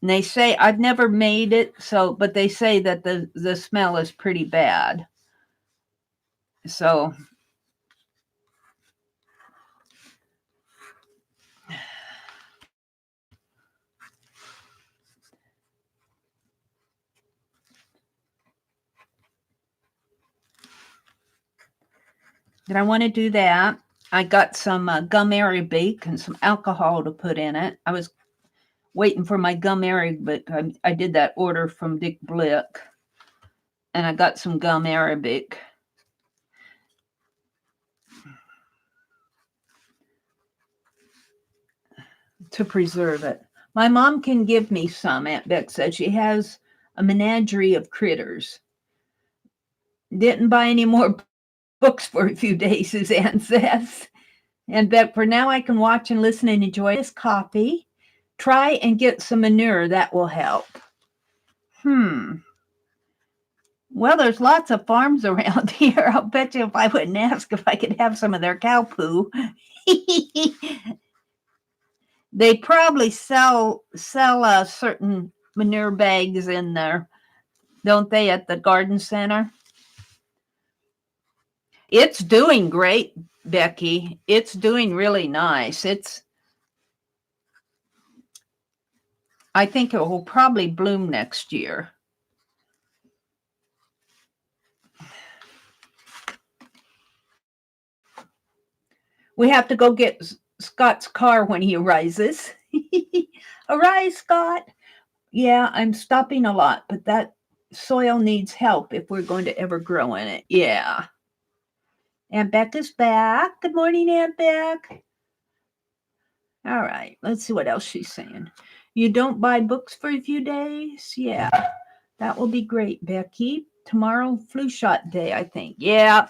And they say, I've never made it, but they say that the smell is pretty bad. So did I want to do that? I got some gum arabic and some alcohol to put in it. I was waiting for my gum arabic. I did that order from Dick Blick, and I got some gum arabic. To preserve it. My mom can give me some, Aunt Beck said. She has a menagerie of critters. Didn't buy any more books for a few days, Suzanne says. And Beck, for now I can watch and listen and enjoy this coffee. Try and get some manure. That will help. Well, there's lots of farms around here. I'll bet you if I wouldn't ask if I could have some of their cow poo. They probably sell certain manure bags in there, don't they, at the garden center? It's doing great, Becky. It's doing really nice. I think it will probably bloom next year. We have to go get Scott's car when he arises. Arise, Scott. Yeah, I'm stopping a lot, but that soil needs help if we're going to ever grow in it. Yeah. Aunt Beck is back. Good morning, Aunt Beck. All right, let's see what else she's saying. You don't buy books for a few days? Yeah, that will be great, Becky. Tomorrow, flu shot day, I think. Yeah,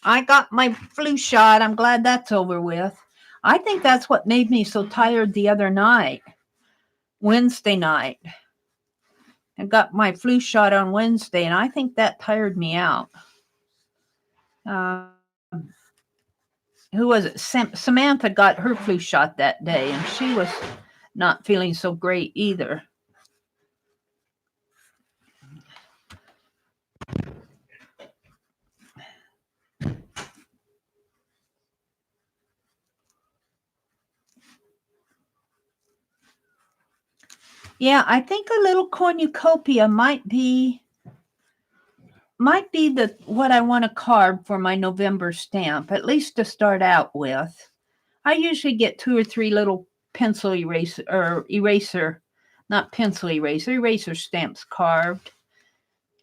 I got my flu shot. I'm glad that's over with. I think that's what made me so tired the other night, Wednesday night. I got my flu shot on Wednesday, and I think that tired me out. Who was it? Samantha got her flu shot that day, and she was not feeling so great either. Yeah, I think a little cornucopia might be the what I want to carve for my November stamp, at least to start out with. I usually get 2 or 3 little pencil eraser, not pencil eraser stamps carved.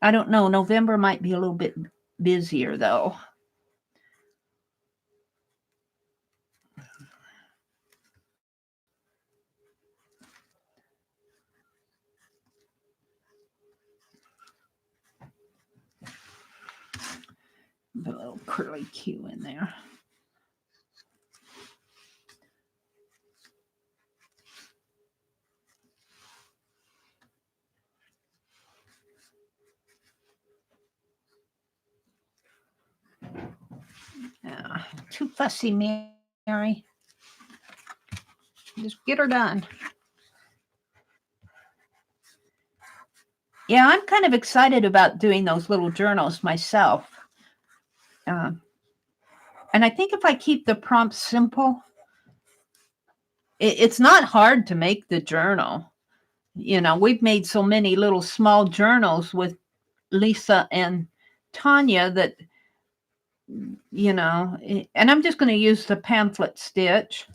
I don't know. November might be a little bit busier though. Put a little curly Q in there. Too fussy, Mary. Just get her done. Yeah, I'm kind of excited about doing those little journals myself. And I think if I keep the prompts simple, it's not hard to make the journal. You know, we've made so many little small journals with Lisa and Tanya that, you know, and I'm just going to use the pamphlet stitch.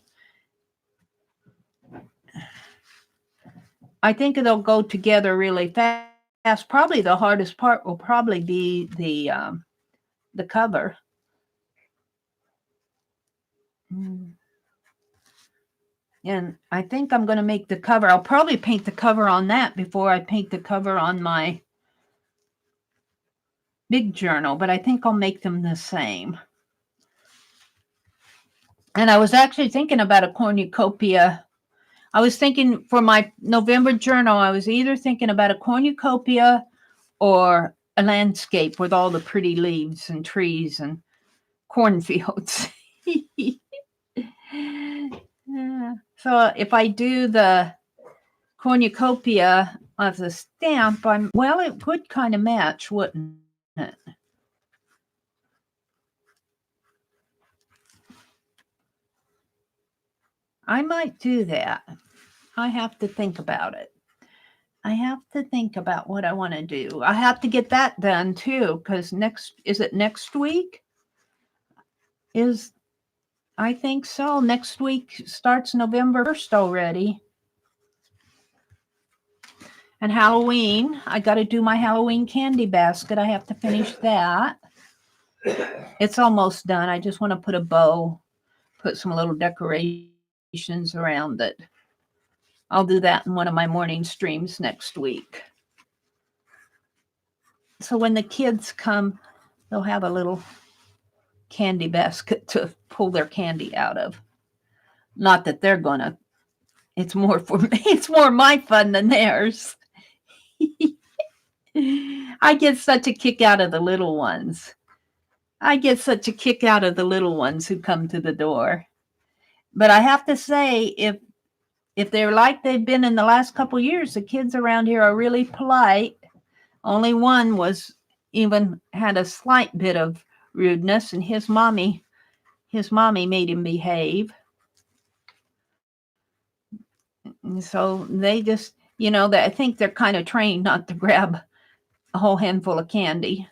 I think it'll go together really fast. Probably the hardest part will probably be the cover. And I think I'm going to make the cover. I'll probably paint the cover on that before I paint the cover on my big journal, but I think I'll make them the same. And I was actually thinking about a cornucopia. I was thinking for my November journal, I was either thinking about a cornucopia or a landscape with all the pretty leaves and trees and cornfields. So if I do the cornucopia of the stamp, well, it would kind of match, wouldn't it? I might do that. I have to think about it. I have to think about what I want to do. I have to get that done too, because is it next week? I think so. Next week starts November 1st already. And Halloween, I got to do my Halloween candy basket. I have to finish that. It's almost done. I just want to put a bow, put some little decorations around it. I'll do that in one of my morning streams next week. So when the kids come, they'll have a little candy basket to pull their candy out of. Not that they're gonna. It's more for me. It's more my fun than theirs. I get such a kick out of the little ones. I get such a kick out of the little ones who come to the door. But I have to say, if they're like they've been in the last couple of years, the kids around here are really polite. Only one even had a slight bit of rudeness, and his mommy made him behave. And so they just, I think they're kind of trained not to grab a whole handful of candy.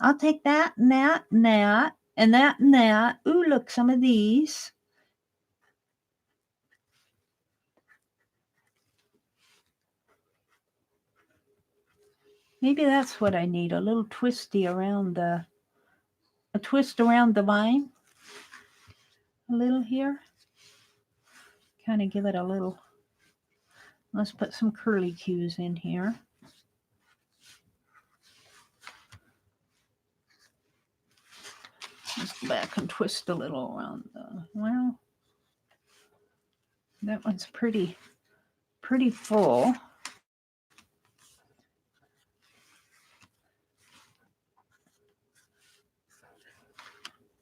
I'll take that and that and that and that and that. Ooh, look, some of these. Maybe that's what I need, a little twisty around a twist around the vine. A little here. Kind of give it a little. Let's put some curly cues in here. Let's go back and twist a little around well, that one's pretty full.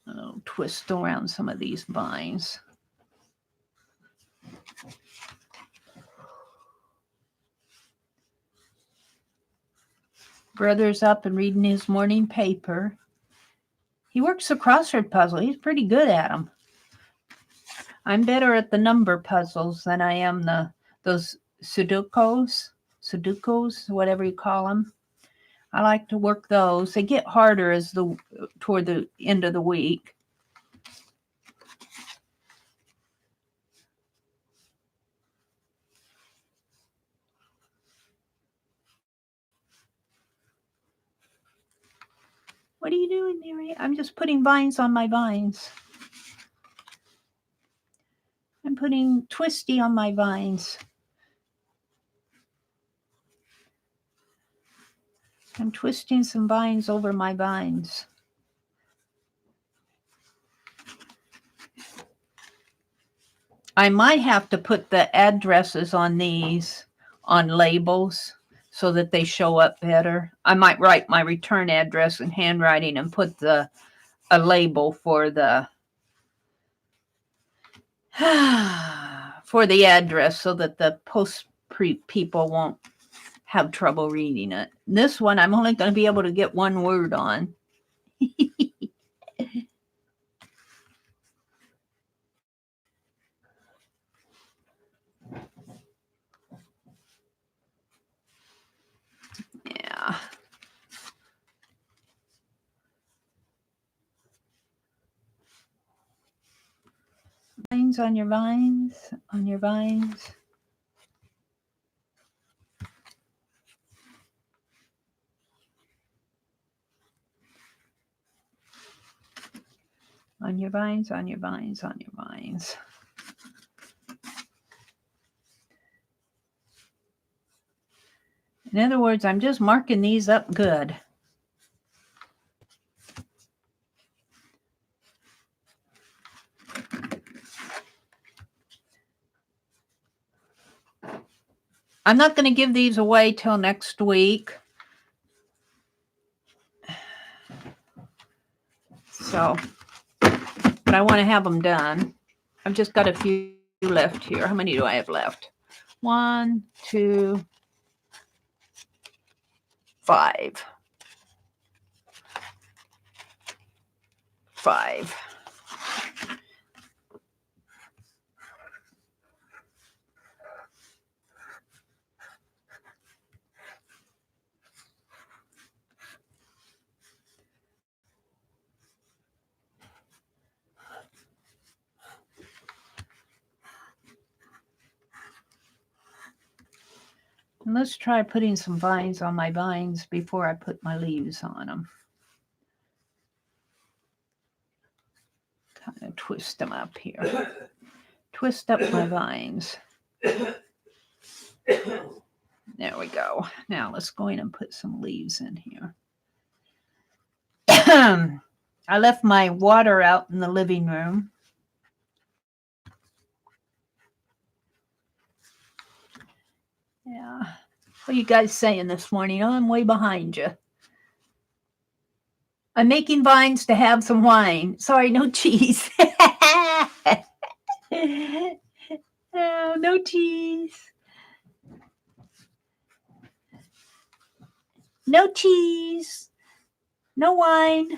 A little twist around some of these vines. Brother's up and reading his morning paper. He works the crossword puzzle. He's pretty good at them. I'm better at the number puzzles than I am those Sudokus, whatever you call them. I like to work those. They get harder toward the end of the week. What are you doing, Mary? I'm just putting vines on my vines. I'm putting twisty on my vines. I'm twisting some vines over my vines. I might have to put the addresses on these on labels so that they show up better. I might write my return address in handwriting and put a label for the for the address so that the post people won't have trouble reading it. This one I'm only going to be able to get one word on. Yeah. Vines on your vines, on your vines. On your vines, on your vines, on your vines. In other words, I'm just marking these up good. I'm not going to give these away till next week. So, but I want to have them done. I've just got a few left here. How many do I have left? 1, 2, 5. 5. And let's try putting some vines on my vines before I put my leaves on them. Kind of twist them up here. Twist up my vines. There we go. Now let's go in and put some leaves in here. I left my water out in the living room. Yeah. What are you guys saying this morning? Oh, I'm way behind you. I'm making vines to have some wine. Sorry, no cheese. Oh, no cheese. No cheese. No wine.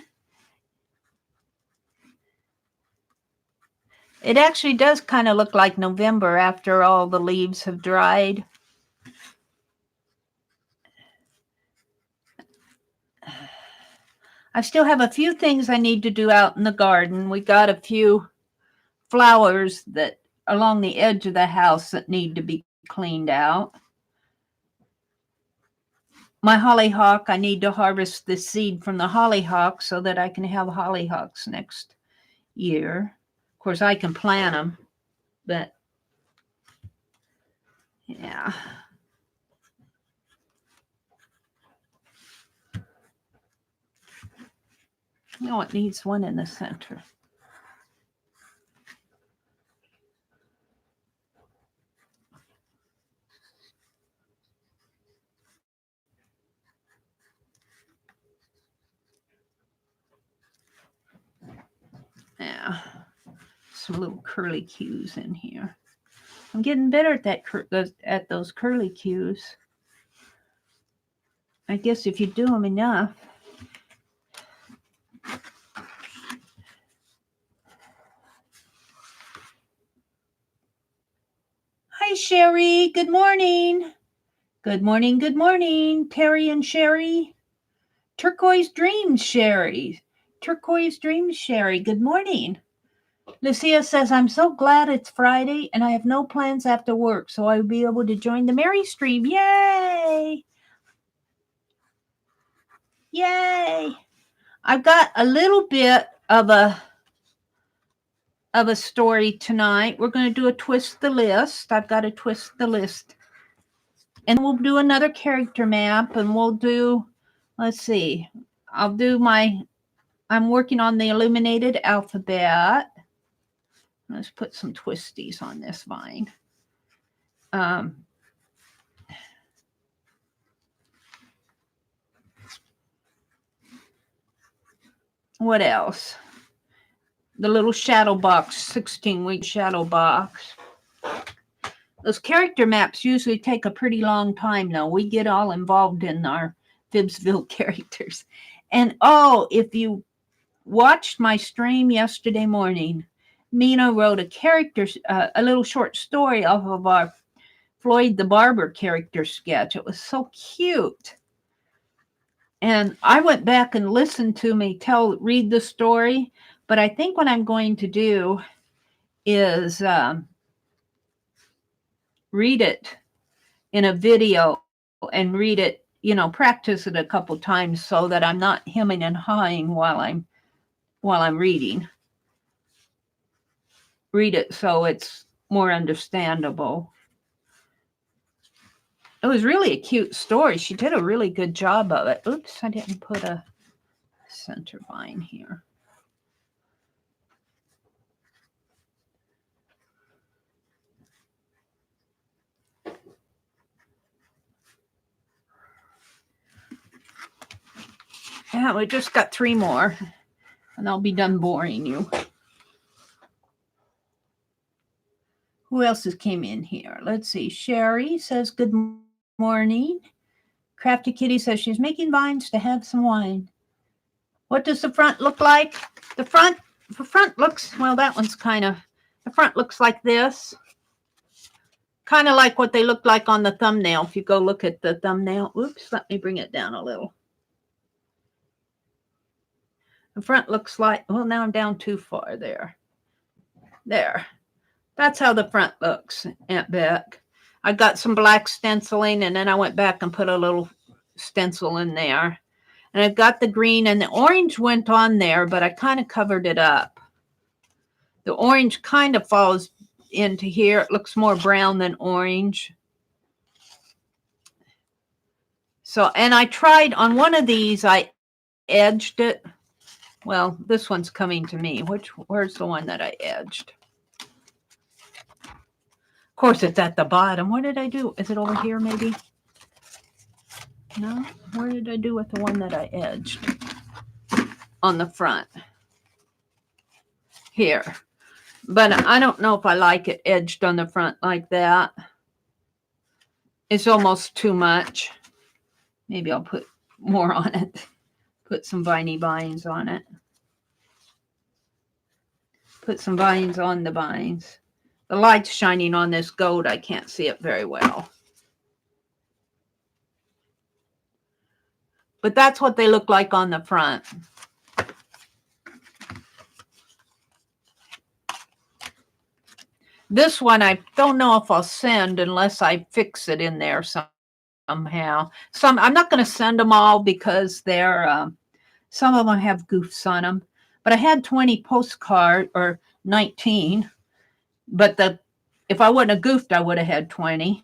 It actually does kind of look like November after all the leaves have dried. I still have a few things I need to do out in the garden. We got a few flowers that along the edge of the house that need to be cleaned out. My hollyhock, I need to harvest the seed from the hollyhock so that I can have hollyhocks next year. Of course, I can plant them, but yeah. No, it needs one in the center. Yeah, some little curly cues in here. I'm getting better at at those curly cues. I guess if you do them enough. Hi, Sherry. Good morning. Good morning. Good morning, Terry and Sherry. Turquoise Dreams, Sherry. Turquoise Dreams, Sherry. Good morning. Lucia says, I'm so glad it's Friday and I have no plans after work, so I will be able to join the Meri stream. Yay! Yay! I've got a little bit of a story tonight. We're going to do a twist the list. I've got to twist the list. And we'll do another character map and we'll do, let's see. I'll do I'm working on the illuminated alphabet. Let's put some twisties on this vine. What else? The little shadow box, 16-week shadow box. Those character maps usually take a pretty long time, though. We get all involved in our Phibbsville characters. And if you watched my stream yesterday morning, Mina wrote a little short story off of our Floyd the Barber character sketch. It was so cute. And I went back and listened to me read the story. But I think what I'm going to do is read it in a video and read it, practice it a couple times so that I'm not hemming and hawing while I'm reading. Read it so it's more understandable. It was really a cute story. She did a really good job of it. Oops, I didn't put a center vine here. Yeah, we just got 3 more, and I'll be done boring you. Who else has came in here? Let's see. Sherry says, good morning. Crafty Kitty says she's making vines to have some wine. What does the front look like? The front looks, well, that one's the front looks like this. Kind of like what they look like on the thumbnail. If you go look at the thumbnail. Oops, let me bring it down a little. The front looks like, well, now I'm down too far there. There. That's how the front looks, Aunt Beck. I got some black stenciling, and then I went back and put a little stencil in there. And I've got the green, and the orange went on there, but I kind of covered it up. The orange kind of falls into here. It looks more brown than orange. So, and I tried on one of these, I edged it. Well, this one's coming to me. Where's the one that I edged? Of course, it's at the bottom. What did I do? Is it over here, maybe? No? Where did I do with the one that I edged? On the front. Here. But I don't know if I like it edged on the front like that. It's almost too much. Maybe I'll put more on it. Put some viney vines on it. Put some vines on the vines. The light's shining on this gold. I can't see it very well. But that's what they look like on the front. This one, I don't know if I'll send unless I fix it in there somehow. I'm not going to send them all because they're some of them have goofs on them. But I had 20 postcard or 19. But if I wouldn't have goofed, I would have had 20.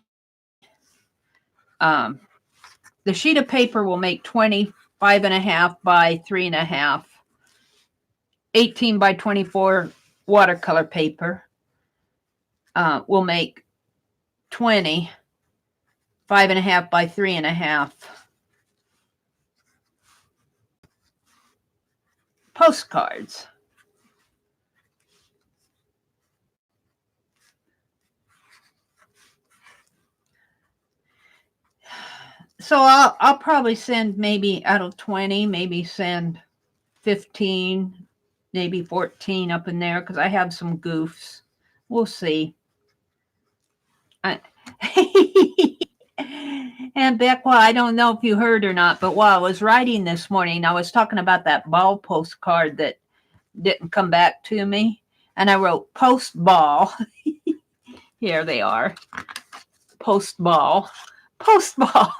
The sheet of paper will make 25.5 by 3.5. 18 by 24 watercolor paper will make 20. 5.5 by 3.5. Postcards. So I'll probably send maybe out of 20, maybe send 15, maybe 14 up in there because I have some goofs. We'll see. And Beck, well, I don't know if you heard or not, but while I was writing this morning, I was talking about that ball postcard that didn't come back to me. And I wrote post ball. Here they are. Post ball. Post ball.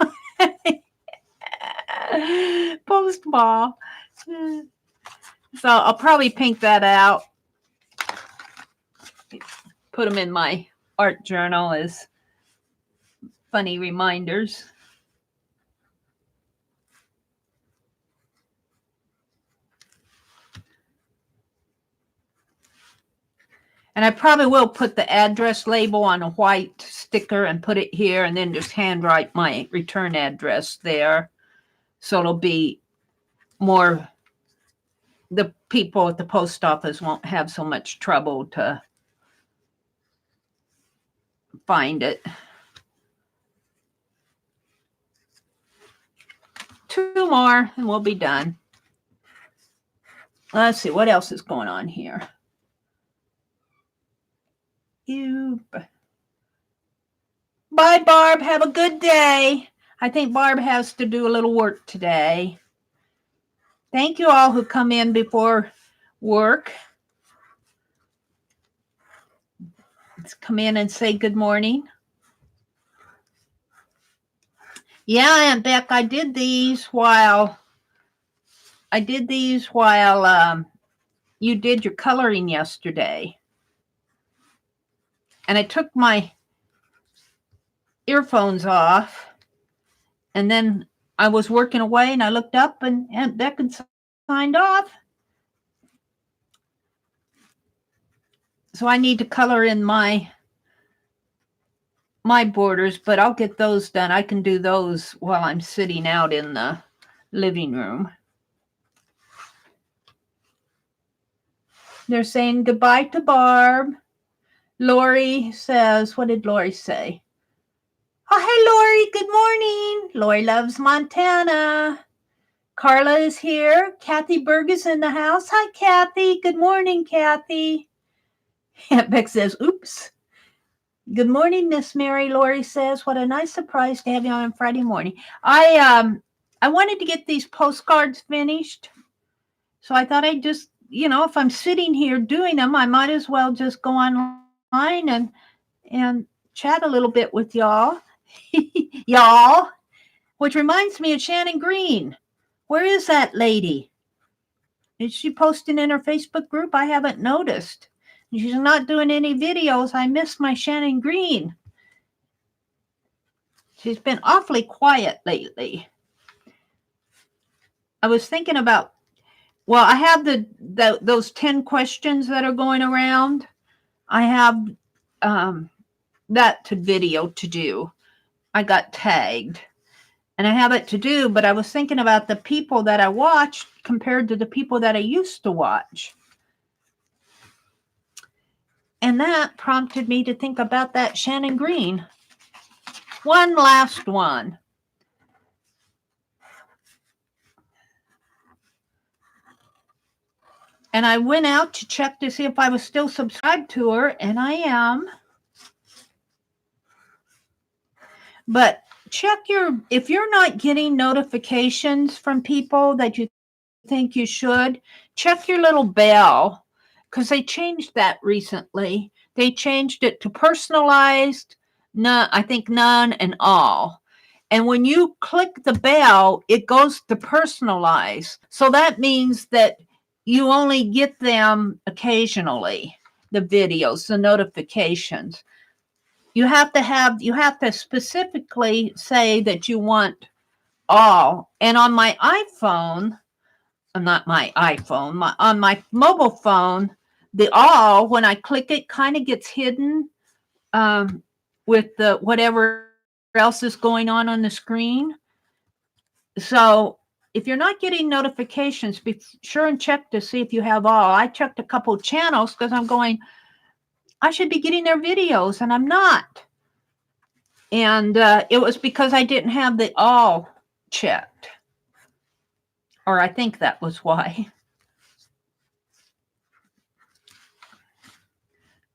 Post ball. So I'll probably paint that out. Put them in my art journal as funny reminders. And I probably will put the address label on a white sticker and put it here and then just handwrite my return address there. So it'll be more, the people at the post office won't have so much trouble to find it. 2 more and we'll be done. Let's see what else is going on here. Bye, Barb. Have a good day. I think Barb has to do a little work today. Thank you all who come in before work. Let's come in and say good morning. Yeah, Aunt Beck, I did these while you did your coloring yesterday. And I took my earphones off, and then I was working away, and I looked up, and Aunt Beck had signed off. So I need to color in my borders, but I'll get those done. I can do those while I'm sitting out in the living room. They're saying goodbye to Barb. Lori says, what did Lori say? Oh, hey, Lori. Good morning. Lori loves Montana. Carla is here. Kathy Berg is in the house. Hi, Kathy. Good morning, Kathy. Aunt Beck says, oops. Good morning, Miss Mary. Lori says, what a nice surprise to have you on Friday morning. I wanted to get these postcards finished. So I thought I'd just, if I'm sitting here doing them, I might as well just go online and chat a little bit with y'all. Y'all, which reminds me of Shannon Green. Where is that lady? Is she posting in her Facebook group? I haven't noticed. She's not doing any videos. I miss my Shannon Green. She's been awfully quiet lately. I was thinking about, well, I have those 10 questions that are going around. I have that video to do. I got tagged. And I have it to do, but I was thinking about the people that I watched compared to the people that I used to watch. And that prompted me to think about that Shannon Green. One last one. And I went out to check to see if I was still subscribed to her, and I am. But check if you're not getting notifications from people that you think you should, check your little bell, because they changed that recently. They changed it to personalized, none, I think none and all. And when you click the bell, it goes to personalized. So that means that you only get them occasionally, the videos, the notifications. You have to specifically say that you want all. And on my iPhone, not my iPhone, on my mobile phone, the all, when I click it, kind of gets hidden with the whatever else is going on the screen. So if you're not getting notifications, be sure and check to see if you have all. I checked a couple of channels because I'm going, I should be getting their videos, and I'm not. And it was because I didn't have the all checked. Or I think that was why.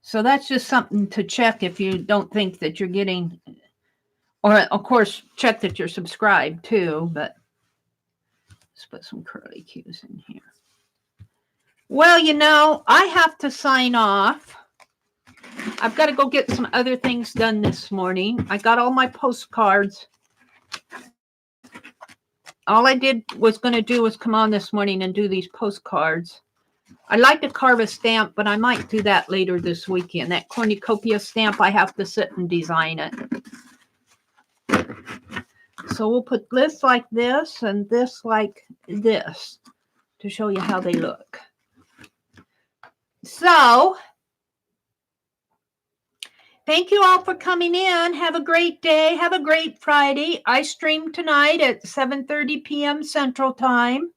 So that's just something to check if you don't think that you're getting, or of course, check that you're subscribed too, but let's put some curly cues in here. Well, I have to sign off. I've got to go get some other things done this morning. I got all my postcards. All I was going to do was come on this morning and do these postcards. I'd like to carve a stamp, but I might do that later this weekend. That Cornucopia stamp, I have to sit and design it. So we'll put this like this and this like this to show you how they look. So Thank you all for coming in. Have a great day. Have a great Friday. I stream tonight at 7:30 p.m. Central Time.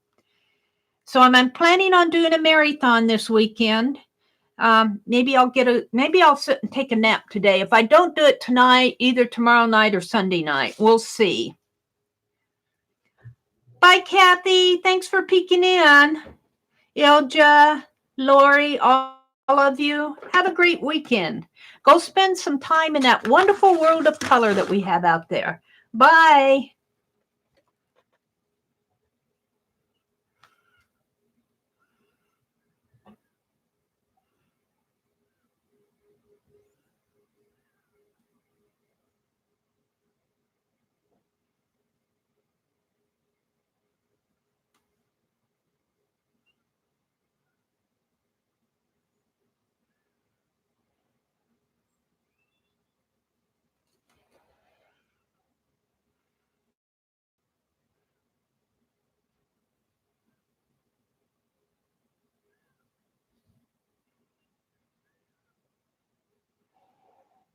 So I'm planning on doing a marathon this weekend. Maybe I'll sit and take a nap today. If I don't do it tonight, either tomorrow night or Sunday night. We'll see. Bye, Kathy. Thanks for peeking in. Ilja, Lori, all of you, have a great weekend. Go spend some time in that wonderful world of color that we have out there. Bye.